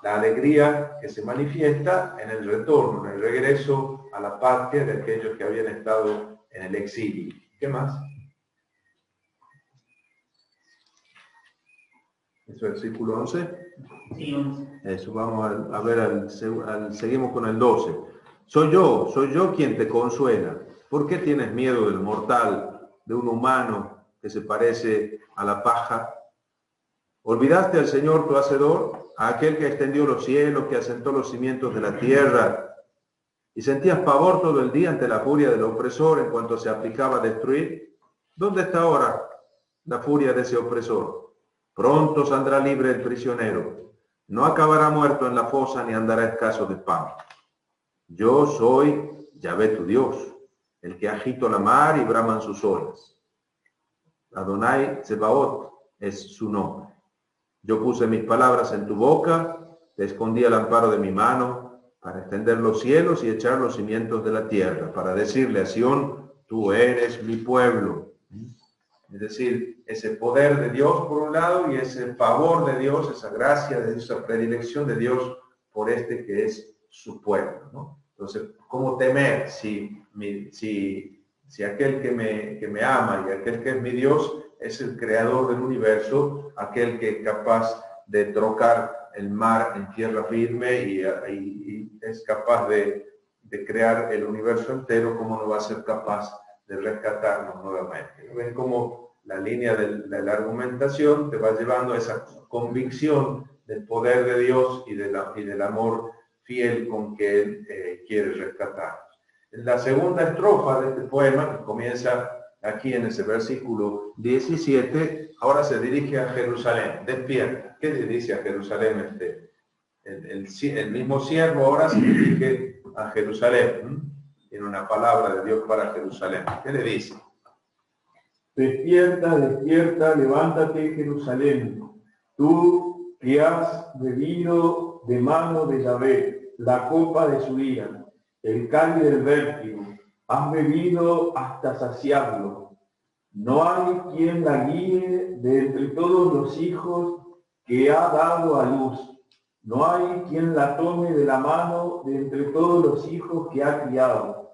[SPEAKER 1] la alegría que se manifiesta en el retorno, en el regreso a la patria de aquellos que habían estado en el exilio. ¿Qué más? ¿Es versículo 11?
[SPEAKER 7] Sí, 11.
[SPEAKER 1] Eso, vamos a ver, seguimos con el 12. Soy yo quien te consuela. ¿Por qué tienes miedo del mortal, de un humano que se parece a la paja? ¿Olvidaste al Señor tu Hacedor, a aquel que extendió los cielos, que asentó los cimientos de la tierra, y sentías pavor todo el día ante la furia del opresor en cuanto se aplicaba a destruir? ¿Dónde está ahora la furia de ese opresor? Pronto saldrá libre el prisionero. No acabará muerto en la fosa ni andará escaso de pan. Yo soy Yahvé tu Dios, el que agito la mar y braman sus olas. Adonai Tsebaot es su nombre. Yo puse mis palabras en tu boca, te escondí al amparo de mi mano, para extender los cielos y echar los cimientos de la tierra, para decirle a Sión, tú eres mi pueblo. Es decir, ese poder de Dios por un lado y ese favor de Dios, esa gracia de Dios, esa predilección de Dios por este que es su pueblo, ¿no? Entonces, ¿cómo temer si aquel que me ama y aquel que es mi Dios es el creador del universo, aquel que es capaz de trocar el mar en tierra firme y es capaz de crear el universo entero? ¿Cómo no va a ser capaz de rescatarnos nuevamente? ¿Ven cómo la línea de la argumentación te va llevando a esa convicción del poder de Dios y del amor fiel con que Él quiere rescatarnos? En la segunda estrofa de este poema, que comienza aquí en ese versículo 17, ahora se dirige a Jerusalén. Despierta. ¿Qué le dice a Jerusalén el mismo siervo ahora se dirige a Jerusalén? Tiene una palabra de Dios para Jerusalén. ¿Qué le dice?
[SPEAKER 5] Despierta, despierta, levántate, Jerusalén, tú que has bebido de mano de Yahvé la copa de su ira, el cáliz del vértigo, has bebido hasta saciarlo. No hay quien la guíe de entre todos los hijos que ha dado a luz. No hay quien la tome de la mano de entre todos los hijos que ha criado.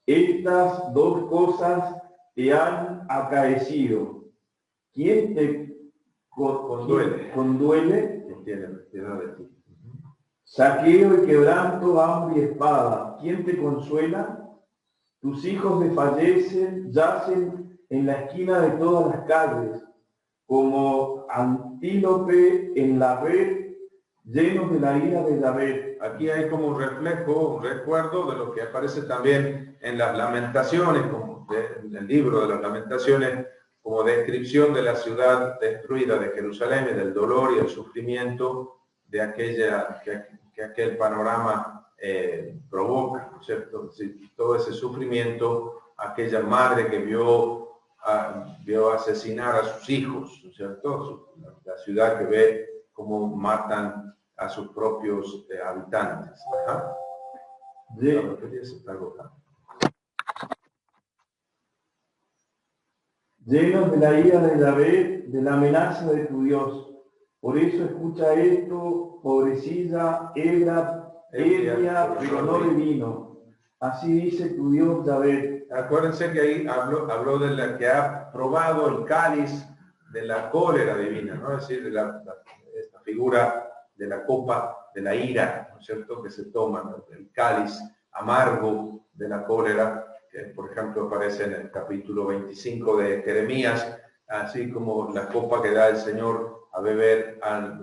[SPEAKER 5] Estas dos cosas te han acaecido. ¿Quién te conduele?
[SPEAKER 1] Tiene piedad de ti.
[SPEAKER 5] Saqueo y quebranto, hambre y espada. ¿Quién te consuela? Tus hijos desfallecen, yacen en la esquina de todas las calles, como antílope en la red, llenos de la ira de Yahvé.
[SPEAKER 1] Aquí hay como un reflejo, un recuerdo de lo que aparece también en las lamentaciones, en el libro de las lamentaciones, como descripción de la ciudad destruida de Jerusalén, y del dolor y el sufrimiento de que aquel panorama provoca, ¿no es cierto? Sí, todo ese sufrimiento, aquella madre que vio asesinar a sus hijos, ¿no es cierto? La ciudad que ve cómo matan a sus propios habitantes. Ajá.
[SPEAKER 5] Llenos de la ira de Yahvé, de la amenaza de tu Dios. Por eso escucha esto, pobrecilla, ebria, pero no de vino. Así dice tu Dios Yahvé.
[SPEAKER 1] Acuérdense que ahí habló de la que ha probado el cáliz de la cólera divina, ¿no? Es decir, esta figura de la copa de la ira, ¿no es cierto?, que se toma, ¿no? El cáliz amargo de la cólera, que por ejemplo aparece en el capítulo 25 de Jeremías, así como la copa que da el Señor a beber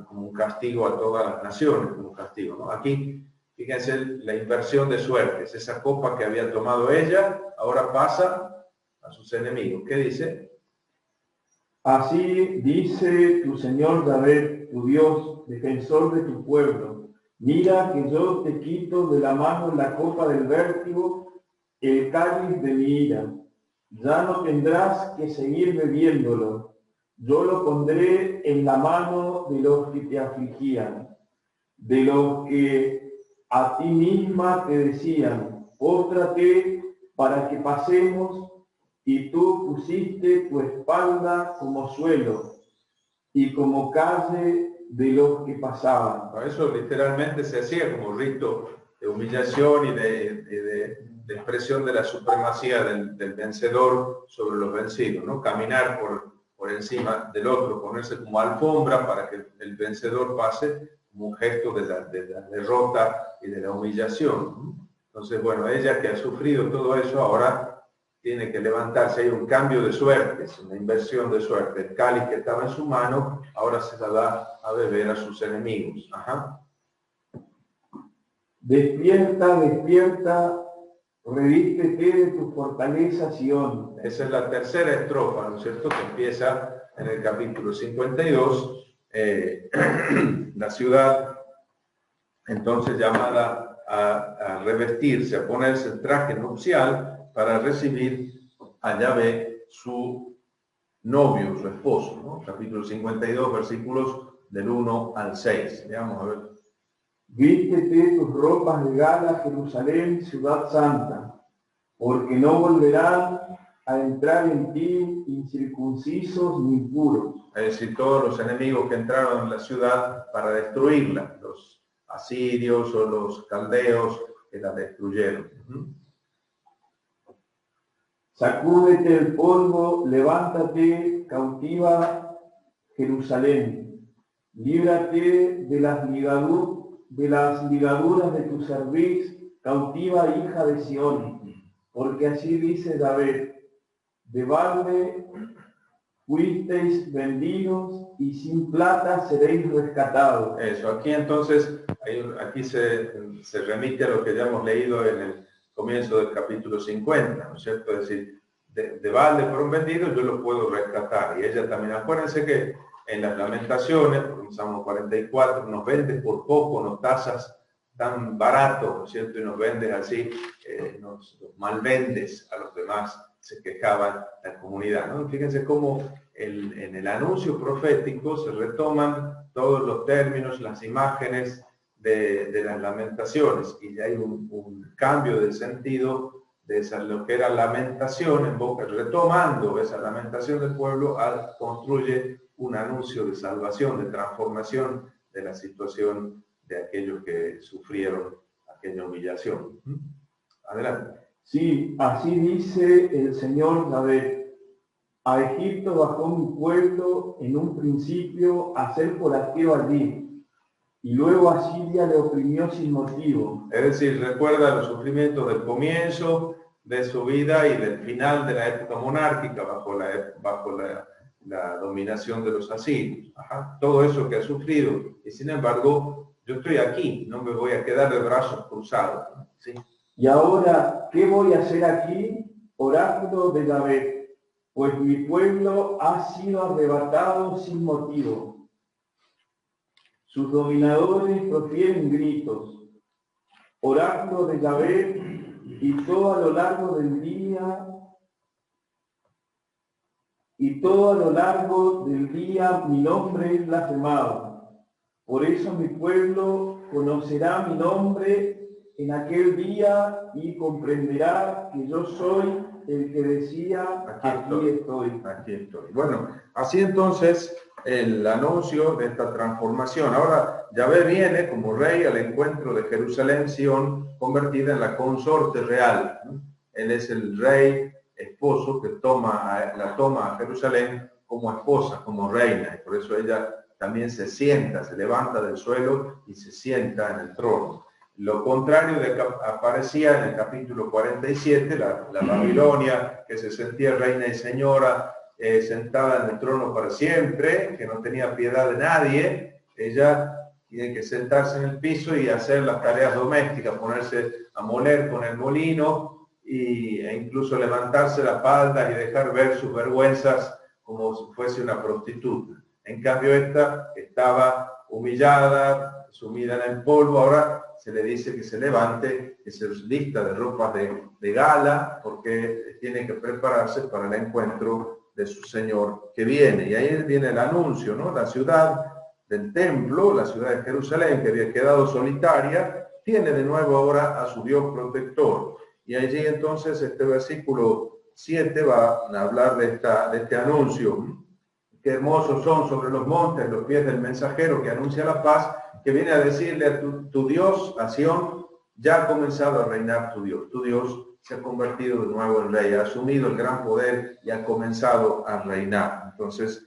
[SPEAKER 1] como un castigo a todas las naciones, como un castigo, ¿no? Aquí, fíjense la inversión de suertes, esa copa que había tomado ella, ahora pasa a sus enemigos. ¿Qué dice?
[SPEAKER 5] Así dice tu Señor Yahvé, tu Dios, defensor de tu pueblo. Mira que yo te quito de la mano la copa del vértigo, el cáliz de mi ira. Ya no tendrás que seguir bebiéndolo. Yo lo pondré en la mano de los que te afligían, de los que a ti misma te decían, póstrate para que pasemos, y tú pusiste tu espalda como suelo y como calle de los que pasaban.
[SPEAKER 1] Eso literalmente se hacía como rito de humillación y de expresión de la supremacía del vencedor sobre los vencidos, ¿no? Caminar por encima del otro, ponerse como alfombra para que el vencedor pase, como un gesto de la derrota y de la humillación. Entonces, bueno, ella que ha sufrido todo eso ahora tiene que levantarse. Hay un cambio de suertes, una inversión de suerte. El cáliz que estaba en su mano ahora se la da a beber a sus enemigos. Ajá.
[SPEAKER 5] Despierta, despierta, revístete de tu fortaleza, Sión.
[SPEAKER 1] Esa es la tercera estrofa, ¿no es cierto?, que empieza en el capítulo 52. La ciudad, entonces, llamada a revestirse, a ponerse el traje nupcial para recibir a Yahvé, su novio, su esposo, ¿no? Capítulo 52, versículos del 1 al 6. Veamos a ver.
[SPEAKER 5] Vístete tus ropas de gala, Jerusalén, ciudad santa, porque no volverán a entrar en ti incircuncisos ni impuros.
[SPEAKER 1] Es decir, todos los enemigos que entraron en la ciudad para destruirla, los asirios o los caldeos que la destruyeron.
[SPEAKER 5] Sacúdete el polvo, levántate, cautiva Jerusalén. Líbrate de las ligaduras de tu cerviz, cautiva hija de Sión. Porque así dice David, de balde fuisteis vendidos y sin plata seréis rescatados.
[SPEAKER 1] Eso, aquí entonces, aquí se remite a lo que ya hemos leído en el comienzo del capítulo 50, ¿no es cierto? Es decir, de balde fueron vendidos, yo los puedo rescatar. Y ella también, acuérdense que en las lamentaciones, por Salmo 44, nos vendes por poco, nos tasas tan barato, ¿no es cierto? Y nos vendes así, nos malvendes a los demás se quejaba la comunidad, ¿no? Fíjense cómo en el anuncio profético se retoman todos los términos, las imágenes de las lamentaciones, y hay un cambio de sentido de lo que era lamentación en boca, retomando esa lamentación del pueblo, construye un anuncio de salvación, de transformación de la situación de aquellos que sufrieron aquella humillación. Adelante.
[SPEAKER 5] Sí, así dice el Señor Yahvé: a Egipto bajó mi pueblo en un principio a ser forastero allí, y luego a Siria le oprimió sin motivo.
[SPEAKER 1] Es decir, recuerda los sufrimientos del comienzo de su vida y del final de la época monárquica bajo la dominación de los asirios. Todo eso que ha sufrido. Y sin embargo, yo estoy aquí, no me voy a quedar de brazos cruzados. ¿Sí?
[SPEAKER 5] Y ahora, ¿qué voy a hacer aquí? Oráculo de Yahvé, pues mi pueblo ha sido arrebatado sin motivo. Sus dominadores profieren gritos. Oráculo de Yahvé, y todo a lo largo del día, mi nombre es blasfemado. Por eso mi pueblo conocerá mi nombre en aquel día y comprenderá que yo soy el que decía, aquí estoy.
[SPEAKER 1] Aquí estoy. Bueno, así entonces el anuncio de esta transformación. Ahora Yahvé viene como rey al encuentro de Jerusalén, Sión, convertida en la consorte real, ¿no? Él es el rey esposo que la toma a Jerusalén como esposa, como reina, y por eso ella también se sienta, se levanta del suelo y se sienta en el trono. Lo contrario de que aparecía en el capítulo 47, la Babilonia, que se sentía reina y señora, sentada en el trono para siempre, que no tenía piedad de nadie. Ella tiene que sentarse en el piso y hacer las tareas domésticas, ponerse a moler con el molino e incluso levantarse la falda y dejar ver sus vergüenzas como si fuese una prostituta. En cambio esta estaba humillada, sumida en el polvo. Ahora se le dice que se levante, que se lista de ropas de gala, porque tiene que prepararse para el encuentro de su Señor que viene. Y ahí viene el anuncio, ¿no? La ciudad del templo, la ciudad de Jerusalén, que había quedado solitaria, tiene de nuevo ahora a su Dios protector. Y allí entonces este versículo 7 va a hablar de este anuncio. Qué hermosos son sobre los montes los pies del mensajero que anuncia la paz, que viene a decirle a tu Dios, a Sión, ya ha comenzado a reinar tu Dios. Tu Dios se ha convertido de nuevo en rey, ha asumido el gran poder y ha comenzado a reinar. Entonces,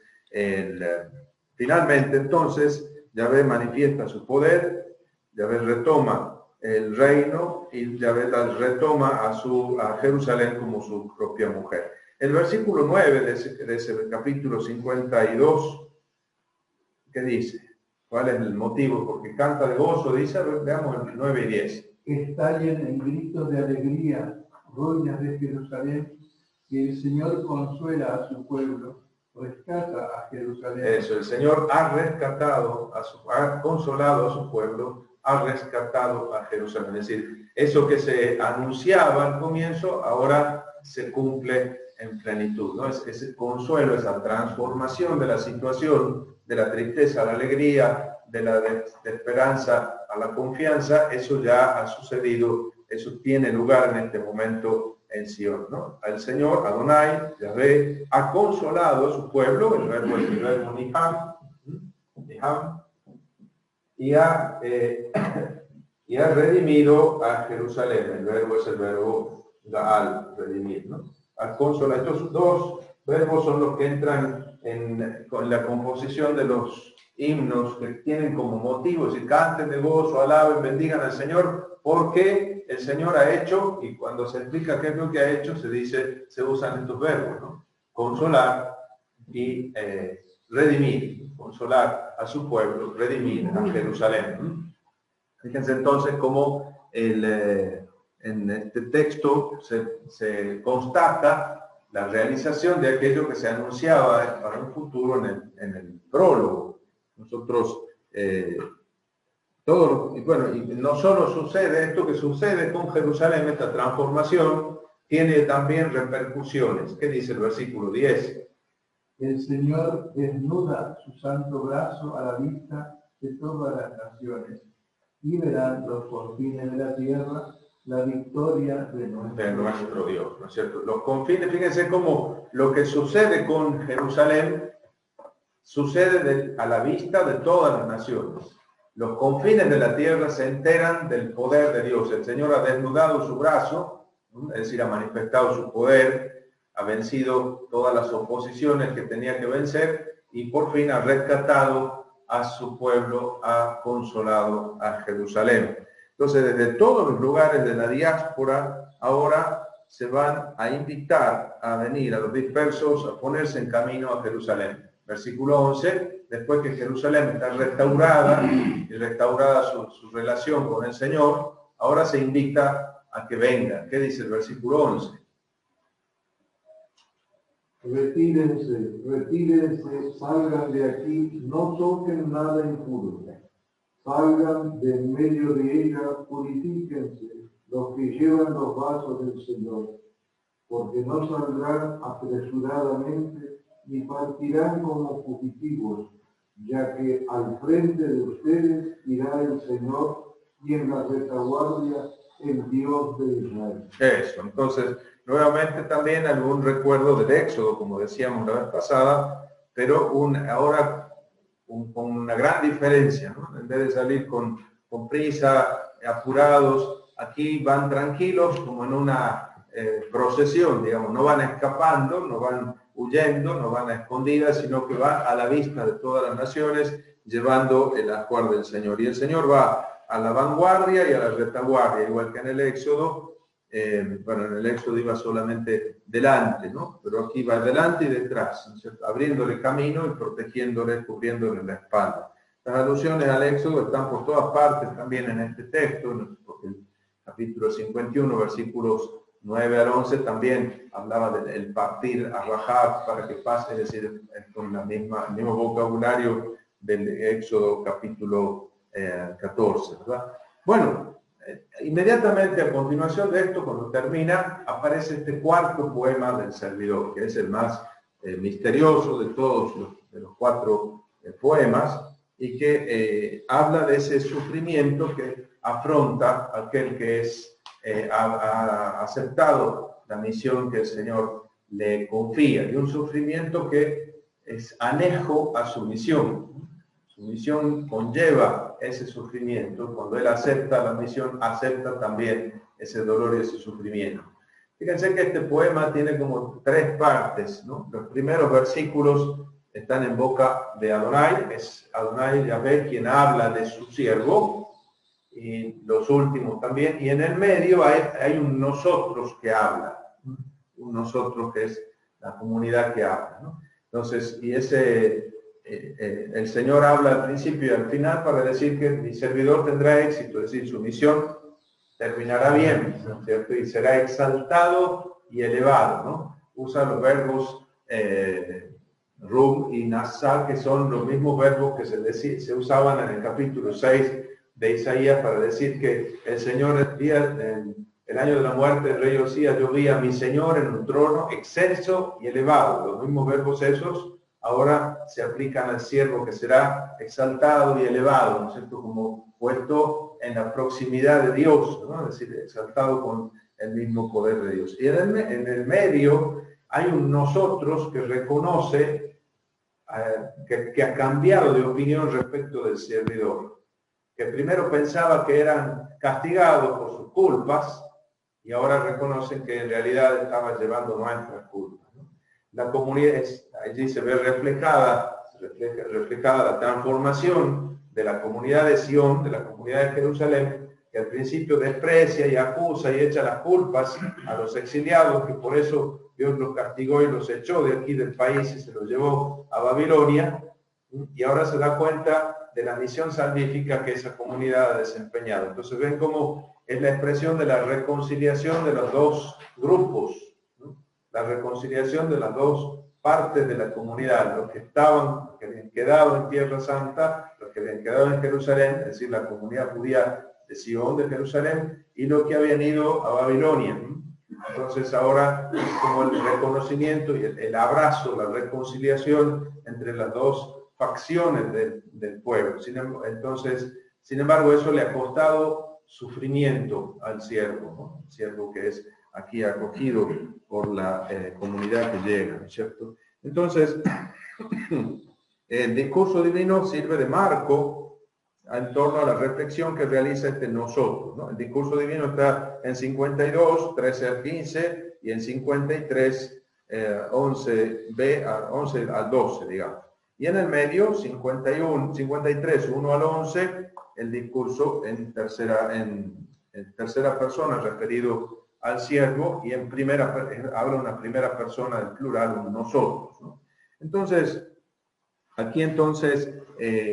[SPEAKER 1] finalmente, entonces, Yahvé manifiesta su poder, Yahvé retoma el reino y Yahvé retoma a Jerusalén como su propia mujer. El versículo 9 de ese capítulo 52, ¿qué dice? ¿Cuál es el motivo? Porque canta de gozo, dice, veamos el 9 y 10.
[SPEAKER 3] Estallen en gritos de alegría, ruinas de Jerusalén, que el Señor consuela a su pueblo, rescata a Jerusalén.
[SPEAKER 1] Eso, el Señor ha rescatado, ha consolado a su pueblo, ha rescatado a Jerusalén. Es decir, eso que se anunciaba al comienzo, ahora se cumple en plenitud, ¿no? Ese consuelo, esa transformación de la situación, de la tristeza a la alegría, de la esperanza a la confianza, eso ya ha sucedido, eso tiene lugar en este momento en Sion, ¿no? El Señor, Adonai, Yahvé, ha consolado a su pueblo, el verbo niham, y ha redimido a Jerusalén. El verbo es el verbo gaal, redimir, ¿no? Al consolar. Estos dos verbos son los que entran con la composición de los himnos que tienen como motivo, si canten de gozo, alaben, bendigan al Señor, porque el Señor ha hecho, y cuando se explica qué es lo que ha hecho, se usan estos verbos, ¿no? Consolar y redimir, consolar a su pueblo, redimir a Jerusalén. Fíjense entonces cómo en este texto se constata la realización de aquello que se anunciaba para un futuro en el prólogo. Nosotros, y no solo sucede esto que sucede con Jerusalén, esta transformación, tiene también repercusiones. ¿Qué dice el versículo 10?
[SPEAKER 3] El Señor desnuda su santo brazo a la vista de todas las naciones, y verán los confines de la tierra la victoria de
[SPEAKER 1] nuestro Dios, ¿no es cierto? Los confines, fíjense cómo lo que sucede con Jerusalén sucede a la vista de todas las naciones. Los confines de la tierra se enteran del poder de Dios. El Señor ha desnudado su brazo, es decir, ha manifestado su poder, ha vencido todas las oposiciones que tenía que vencer y por fin ha rescatado a su pueblo, ha consolado a Jerusalén. Entonces, desde todos los lugares de la diáspora, ahora se van a invitar a venir a los dispersos a ponerse en camino a Jerusalén. Versículo 11, después que Jerusalén está restaurada y restaurada su relación con el Señor, ahora se invita a que vengan. ¿Qué dice el versículo 11?
[SPEAKER 3] Retírense, retírense, salgan de aquí, no toquen nada impuro. Salgan de en medio de ella, purifíquense los que llevan los vasos del Señor, porque no saldrán apresuradamente ni partirán como fugitivos, ya que al frente de ustedes irá el Señor y en la retaguardia el Dios de Israel.
[SPEAKER 1] Eso, entonces, nuevamente también algún recuerdo del Éxodo, como decíamos la vez pasada, pero ahora con una gran diferencia, ¿no? En vez de salir con prisa, apurados, aquí van tranquilos, como en una procesión, digamos, no van escapando, no van huyendo, no van a escondidas, sino que van a la vista de todas las naciones, llevando el ajuar del Señor. Y el Señor va a la vanguardia y a la retaguardia, igual que en el Éxodo. Bueno, en el Éxodo iba solamente delante, ¿no? Pero aquí va delante y detrás, ¿no? Abriéndole camino y protegiéndole, cubriéndole la espalda. Las alusiones al Éxodo están por todas partes también en este texto, porque el capítulo 51, versículos 9 al 11, también hablaba del partir a Rahab para que pase, es decir, con el mismo vocabulario del Éxodo capítulo 14, ¿verdad? Bueno, inmediatamente a continuación de esto, cuando termina, aparece este cuarto poema del servidor, que es el más misterioso de todos los cuatro poemas, y que habla de ese sufrimiento que afronta aquel que ha aceptado la misión que el Señor le confía, y un sufrimiento que es anejo a su misión. Su misión conlleva ese sufrimiento. Cuando él acepta la misión, acepta también ese dolor y ese sufrimiento. Fíjense que este poema tiene como tres partes, ¿no? Los primeros versículos están en boca de Adonai, es Adonai Yahvé quien habla de su siervo, y los últimos también, y en el medio hay un nosotros que habla, un nosotros que es la comunidad que habla, ¿no? Entonces, y el Señor habla al principio y al final para decir que mi servidor tendrá éxito, es decir, su misión terminará bien, ¿no? ¿Cierto? Y será exaltado y elevado, ¿no? Usa los verbos rum y nasar, que son los mismos verbos que se usaban en el capítulo 6 de Isaías para decir que el Señor, el año de la muerte del rey Osías, yo vi a mi Señor en un trono excelso y elevado. Los mismos verbos esos ahora se aplican al siervo que será exaltado y elevado, ¿no es cierto? Como puesto en la proximidad de Dios, ¿no? Es decir, exaltado con el mismo poder de Dios. Y en el medio hay un nosotros que reconoce que ha cambiado de opinión respecto del servidor, que primero pensaba que eran castigados por sus culpas y ahora reconocen que en realidad estaban llevando nuestras culpas. La comunidad, allí se ve reflejada la transformación de la comunidad de Sion, de la comunidad de Jerusalén, que al principio desprecia y acusa y echa las culpas a los exiliados, que por eso Dios los castigó y los echó de aquí del país y se los llevó a Babilonia, y ahora se da cuenta de la misión salvífica que esa comunidad ha desempeñado. Entonces ven cómo es la expresión de la reconciliación de los dos grupos, la reconciliación de las dos partes de la comunidad, los que habían quedado en Tierra Santa, los que habían quedado en Jerusalén, es decir, la comunidad judía de Sion, de Jerusalén, y los que habían ido a Babilonia. Entonces ahora es como el reconocimiento y el abrazo, la reconciliación entre las dos facciones del pueblo. Entonces, sin embargo, eso le ha costado sufrimiento al siervo, ¿no? El siervo que es aquí acogido por la comunidad que llega, ¿no es cierto? Entonces, el discurso divino sirve de marco en torno a la reflexión que realiza nosotros, ¿no? El discurso divino está en 52, 13 al 15, y en 53, 11 al 12, digamos. Y en el medio, 51, 53, 1 al 11, el discurso en tercera persona referido al siervo, y en habla una primera persona del plural, un nosotros, ¿no? Entonces, aquí entonces,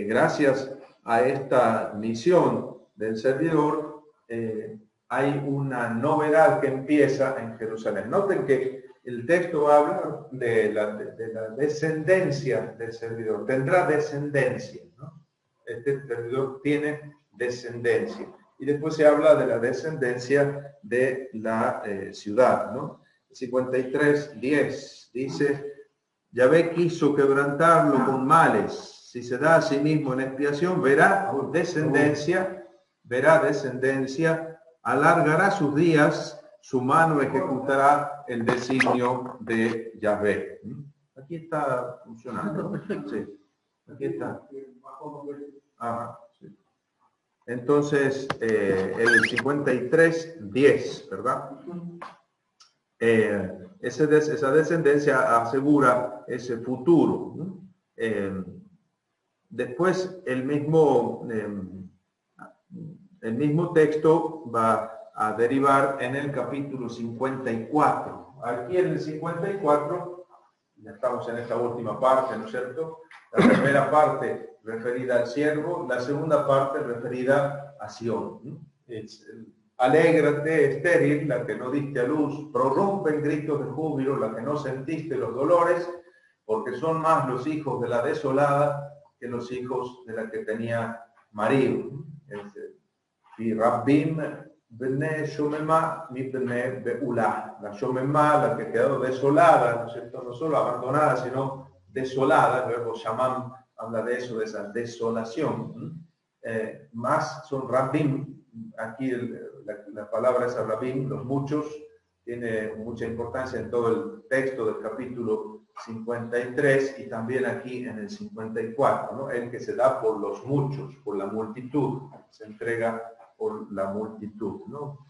[SPEAKER 1] gracias a esta misión del servidor, hay una novedad que empieza en Jerusalén. Noten que el texto habla de la descendencia del servidor. Tendrá descendencia, ¿no? Este servidor tiene descendencia. Y después se habla de la descendencia de la ciudad, ¿no? 53:10 dice: Yahvé quiso quebrantarlo con males. Si se da a sí mismo en expiación, verá descendencia, alargará sus días, su mano ejecutará el designio de Yahvé. Aquí está funcionando. Sí, aquí está. Ajá, sí. Entonces, el 53:10, ¿verdad? Esa descendencia asegura ese futuro, ¿no? Después el mismo texto va a derivar en el capítulo 54. Aquí en el 54, ya estamos en esta última parte, ¿no es cierto? La primera parte referida al siervo, la segunda parte referida a Sión, ¿no? Alégrate, estéril, la que no diste a luz, prorrumpe en gritos de júbilo, la que no sentiste los dolores, porque son más los hijos de la desolada que los hijos de la que tenía marido. Y Rabbim bene Shomemá mi bene Beulá. La Shomemá, la que quedó desolada, ¿no es cierto? No solo abandonada, sino desolada. El verbo Shamam habla de eso, de esa desolación. Más son Rabbim. Aquí la palabra es Rabbim, los muchos, tiene mucha importancia en todo el texto del capítulo 53 y también aquí en el 54, ¿no? El que se da por los muchos, por la multitud, se entrega por la multitud, ¿no?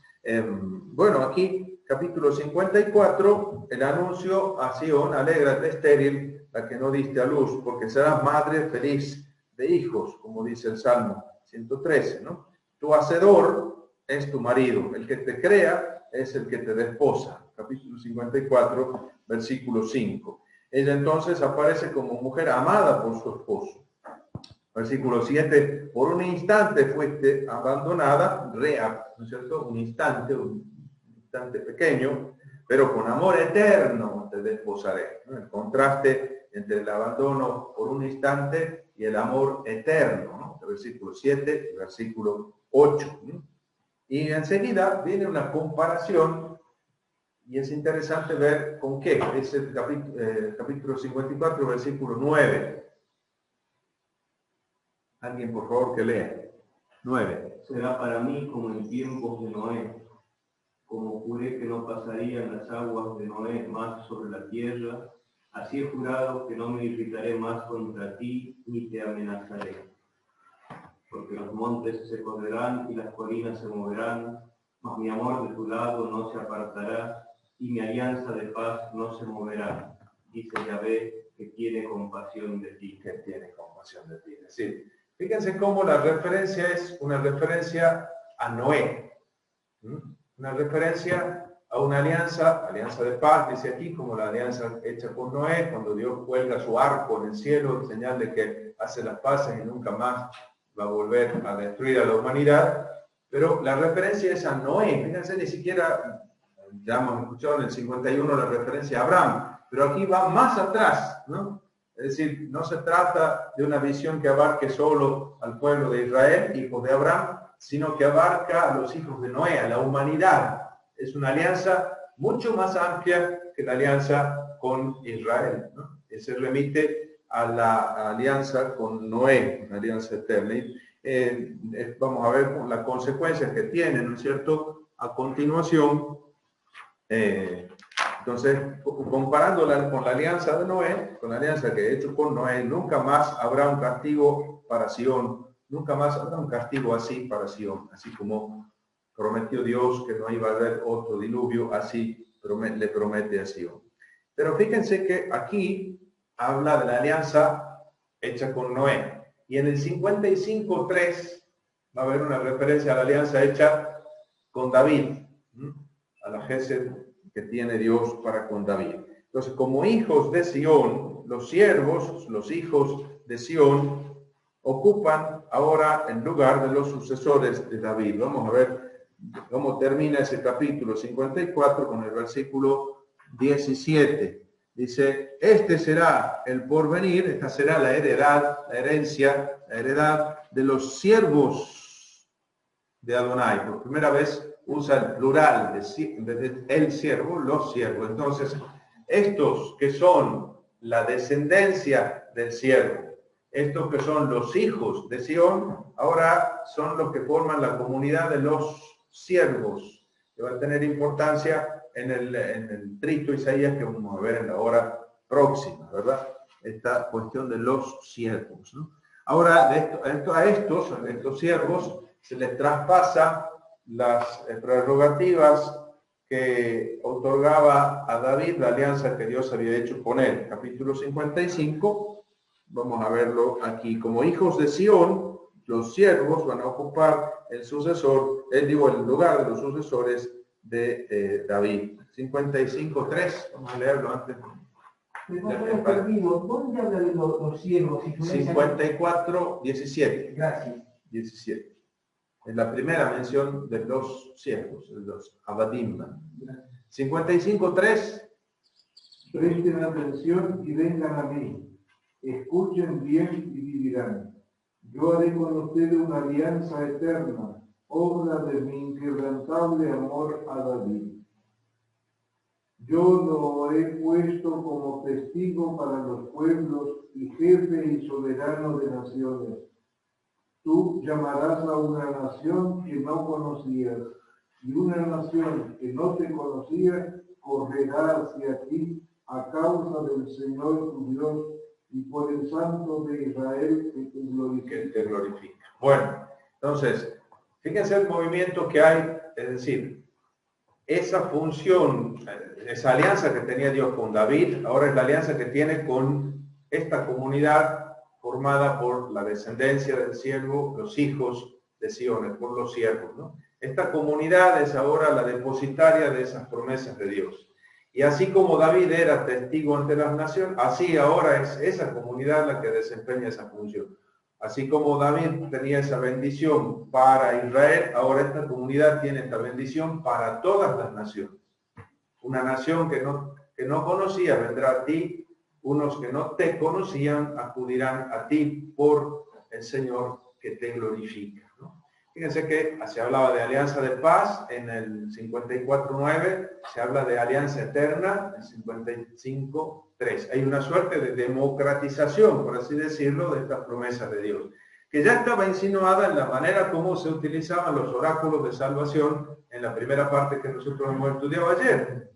[SPEAKER 1] Bueno, aquí, capítulo 54, el anuncio a Sión: alégrate estéril, la que no diste a luz, porque serás madre feliz de hijos, como dice el Salmo 113, ¿no? Tu hacedor es tu marido, el que te crea es el que te desposa. Capítulo 54, versículo 5. Ella entonces aparece como mujer amada por su esposo. Versículo 7, por un instante fuiste abandonada, ¿no es cierto? Un instante pequeño, pero con amor eterno te desposaré, ¿no? El contraste entre el abandono por un instante y el amor eterno, ¿no? El versículo 7 y versículo 8, ¿no? Y enseguida viene una comparación, y es interesante ver con qué. Es el capítulo 54, versículo 9. Alguien, por favor, que lea. 9.
[SPEAKER 4] Será para mí como en tiempos de Noé, como juré que no pasarían las aguas de Noé más sobre la tierra, así he jurado que no me irritaré más contra ti ni te amenazaré. Porque los montes se correrán y las colinas se moverán, mas mi amor de tu lado no se apartará y mi alianza de paz no se moverá, dice Yahvé, que tiene compasión de ti.
[SPEAKER 1] Que tiene compasión de ti. Es decir, fíjense cómo la referencia es una referencia a Noé. Una referencia a una alianza de paz, dice aquí, como la alianza hecha con Noé, cuando Dios cuelga su arco en el cielo, en señal de que hace las paces y nunca más va a volver a destruir a la humanidad. Pero la referencia es a Noé. Fíjense, ni siquiera, ya hemos escuchado en el 51 la referencia a Abraham, pero aquí va más atrás, ¿no? Es decir, no se trata de una visión que abarque solo al pueblo de Israel, hijos de Abraham, sino que abarca a los hijos de Noé, a la humanidad. Es una alianza mucho más amplia que la alianza con Israel, ¿no? Se remite a la alianza con Noé, una alianza eterna. Vamos a ver las consecuencias que tiene, ¿no es cierto? A continuación, entonces, comparándola con la alianza de Noé, con la alianza que he hecho con Noé, nunca más habrá un castigo para Sión, nunca más habrá un castigo así para Sión, así como prometió Dios que no iba a haber otro diluvio, así le promete a Sión. Pero fíjense que aquí habla de la alianza hecha con Noé, y en el 55:3 va a haber una referencia a la alianza hecha con David, a la gesed que tiene Dios para con David. Entonces, como hijos de Sión, los siervos, los hijos de Sión, ocupan ahora el lugar de los sucesores de David. Vamos a ver cómo termina ese capítulo 54 con el versículo 17. Dice, este será el porvenir, esta será la heredad, la herencia, la heredad de los siervos de Adonai. Por primera vez usa el plural de el siervo, los siervos. Entonces, estos que son la descendencia del siervo, estos que son los hijos de Sión, ahora son los que forman la comunidad de los siervos, que va a tener importancia en el trito Isaías que vamos a ver en la hora próxima, ¿verdad? Esta cuestión de los siervos, ¿no? Ahora, a estos siervos se les traspasa las prerrogativas que otorgaba a David la alianza que Dios había hecho con él. Capítulo 55, vamos a verlo aquí. Como hijos de Sión, los siervos van a ocupar el lugar de los sucesores de David. 55:3, vamos a leerlo antes.
[SPEAKER 6] ¿Dónde habla de los siervos?
[SPEAKER 1] 54:17.
[SPEAKER 6] Gracias.
[SPEAKER 1] 17. Es la primera mención de los siervos, de los abadim. 55:3.
[SPEAKER 3] Presten atención y vengan a mí. Escuchen bien y vivirán. Yo haré con ustedes una alianza eterna, obra de mi inquebrantable amor a David. Yo lo he puesto como testigo para los pueblos y jefe y soberano de naciones. Tú llamarás a una nación que no conocías, y una nación que no te conocía correrá hacia ti a causa del Señor tu Dios y por el Santo de Israel que te glorifica.
[SPEAKER 1] Bueno, entonces, fíjense el movimiento que hay, es decir, esa función, esa alianza que tenía Dios con David, ahora es la alianza que tiene con esta comunidad formada por la descendencia del siervo, los hijos de Sion, por los siervos, ¿no? Esta comunidad es ahora la depositaria de esas promesas de Dios. Y así como David era testigo ante las naciones, así ahora es esa comunidad la que desempeña esa función. Así como David tenía esa bendición para Israel, ahora esta comunidad tiene esta bendición para todas las naciones. Una nación que no conocía vendrá a ti, unos que no te conocían acudirán a ti por el Señor que te glorifica, ¿no? Fíjense que se hablaba de alianza de paz en el 54:9, se habla de alianza eterna en el 55:3. Hay una suerte de democratización, por así decirlo, de estas promesas de Dios, que ya estaba insinuada en la manera como se utilizaban los oráculos de salvación en la primera parte que nosotros hemos estudiado ayer.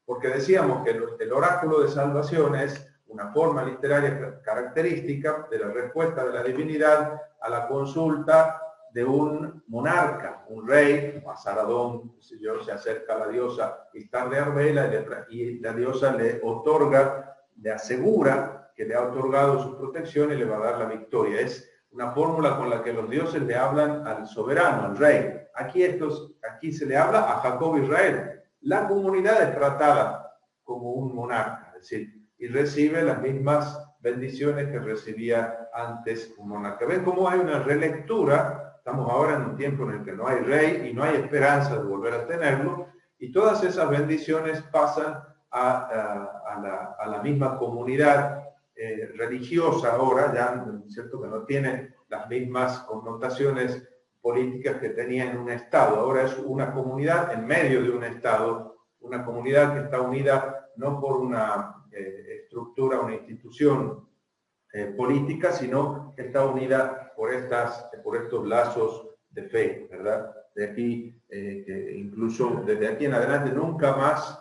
[SPEAKER 1] Porque decíamos que el oráculo de salvación es una forma literaria característica de la respuesta de la divinidad a la consulta de un monarca, un rey, o a Saradón, si yo, se acerca a la diosa Istar de Arbela y la diosa le otorga, le asegura que le ha otorgado su protección y le va a dar la victoria. Es una fórmula con la que los dioses le hablan al soberano, al rey. Aquí se le habla a Jacob Israel. La comunidad es tratada como un monarca, es decir, y recibe las mismas bendiciones que recibía antes un monarca. ¿Ven cómo hay una relectura? Estamos ahora en un tiempo en el que no hay rey y no hay esperanza de volver a tenerlo, y todas esas bendiciones pasan a la misma comunidad religiosa ahora, ya cierto que no tiene las mismas connotaciones políticas que tenía en un Estado. Ahora es una comunidad en medio de un Estado una comunidad que está unida no por una estructura, una institución política, sino que está unida por estos lazos de fe, ¿verdad? De aquí, que incluso desde aquí en adelante nunca más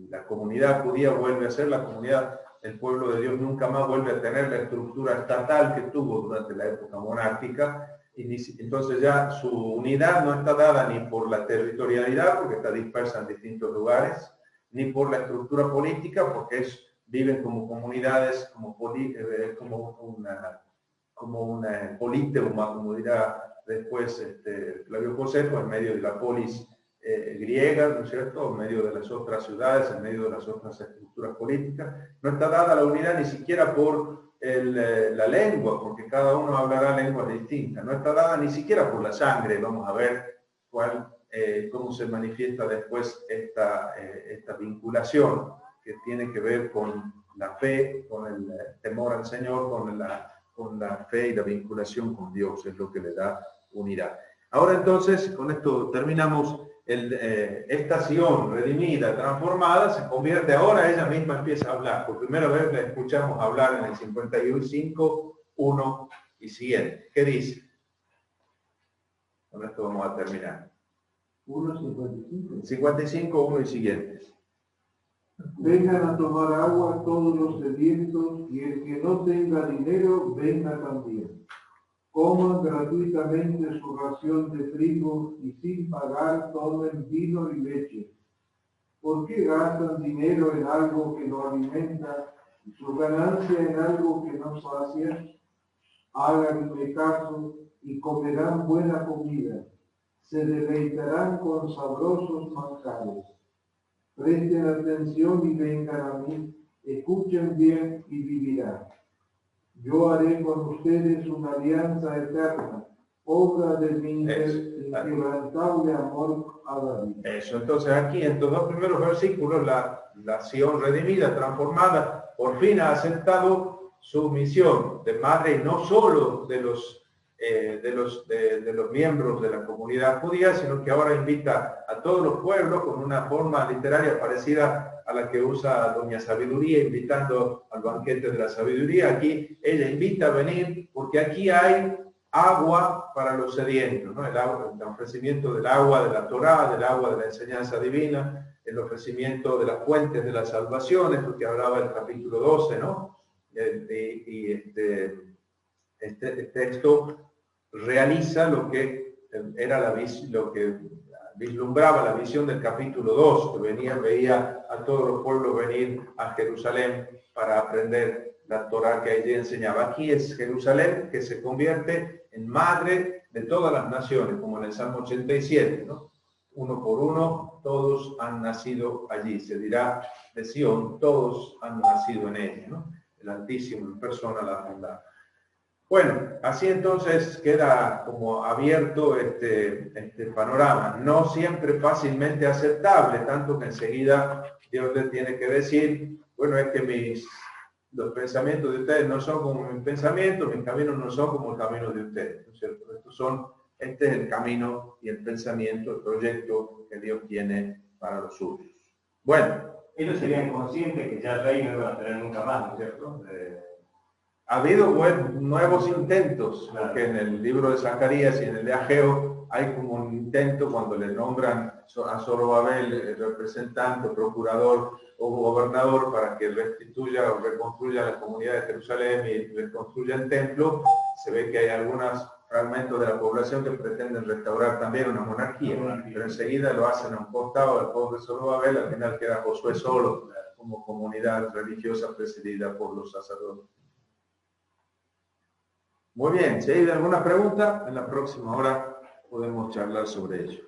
[SPEAKER 1] la comunidad judía vuelve a ser la comunidad, el pueblo de Dios nunca más vuelve a tener la estructura estatal que tuvo durante la época monárquica, y entonces ya su unidad no está dada ni por la territorialidad, porque está dispersa en distintos lugares, ni por la estructura política, porque viven como comunidades, como una politeuma, como dirá después Flavio Josefo, en medio de la polis griega, ¿no es cierto?, en medio de las otras ciudades, en medio de las otras estructuras políticas. No está dada la unidad ni siquiera por la lengua, porque cada uno hablará lenguas distintas. No está dada ni siquiera por la sangre. Vamos a ver cómo se manifiesta después esta vinculación que tiene que ver con la fe, con el temor al Señor, con la fe y la vinculación con Dios, es lo que le da unidad. Ahora entonces, con esto terminamos. Esta Sion redimida, transformada, se convierte ahora, ella misma empieza a hablar. Por primera vez la escuchamos hablar en el 55, 1 y siguiente. ¿Qué dice? Con esto vamos a terminar.
[SPEAKER 3] 1:55.
[SPEAKER 1] 55, 1 y siguiente.
[SPEAKER 3] Vengan a tomar agua todos los sedientos, y el que no tenga dinero, venga también. Coman gratuitamente su ración de trigo y sin pagar tomen vino y leche. ¿Por qué gastan dinero en algo que no alimenta y su ganancia en algo que no sacia? Háganme caso y comerán buena comida. Se deleitarán con sabrosos manjares. Presten atención y vengan a mí. Escuchen bien y vivirán. Yo haré con ustedes una alianza eterna, obra de mi inquebrantable amor a David.
[SPEAKER 1] Eso, entonces aquí en estos dos primeros versículos, la Sion redimida, transformada, por fin ha aceptado su misión de madre, y no solo de los miembros de la comunidad judía, sino que ahora invita a todos los pueblos con una forma literaria parecida a la que usa Doña Sabiduría, invitando al banquete de la sabiduría. Aquí ella invita a venir porque aquí hay agua para los sedientos, ¿no? El ofrecimiento del agua de la Torá, del agua de la enseñanza divina, el ofrecimiento de las fuentes de la salvación, esto que hablaba el capítulo 12, ¿no? Este texto realiza lo que vislumbraba la visión del capítulo 2, que veía a todos los pueblos venir a Jerusalén para aprender la Torá que allí enseñaba. Aquí es Jerusalén que se convierte en madre de todas las naciones, como en el Salmo 87, ¿no? Uno por uno, todos han nacido allí. Se dirá de Sion, todos han nacido en ella, ¿no? El Altísimo en persona la bondad. Bueno, así entonces queda como abierto este panorama, no siempre fácilmente aceptable, tanto que enseguida Dios le tiene que decir, bueno, es que los pensamientos de ustedes no son como mis pensamientos, mis caminos no son como el camino de ustedes, ¿no es cierto? Este es el camino y el pensamiento, el proyecto que Dios tiene para los suyos. Bueno.
[SPEAKER 4] Ellos serían conscientes que ya rey no iban a tener nunca más, ¿no es cierto?
[SPEAKER 1] Ha habido nuevos intentos, porque en el libro de Zacarías y en el de Ageo hay como un intento cuando le nombran a Zorobabel el representante, procurador o gobernador para que restituya o reconstruya la comunidad de Jerusalén y reconstruya el templo. Se ve que hay algunos fragmentos de la población que pretenden restaurar también una monarquía, pero enseguida lo hacen a un costado del pobre Zorobabel, al final queda Josué solo como comunidad religiosa presidida por los sacerdotes. Muy bien, si hay alguna pregunta, en la próxima hora podemos charlar sobre ello.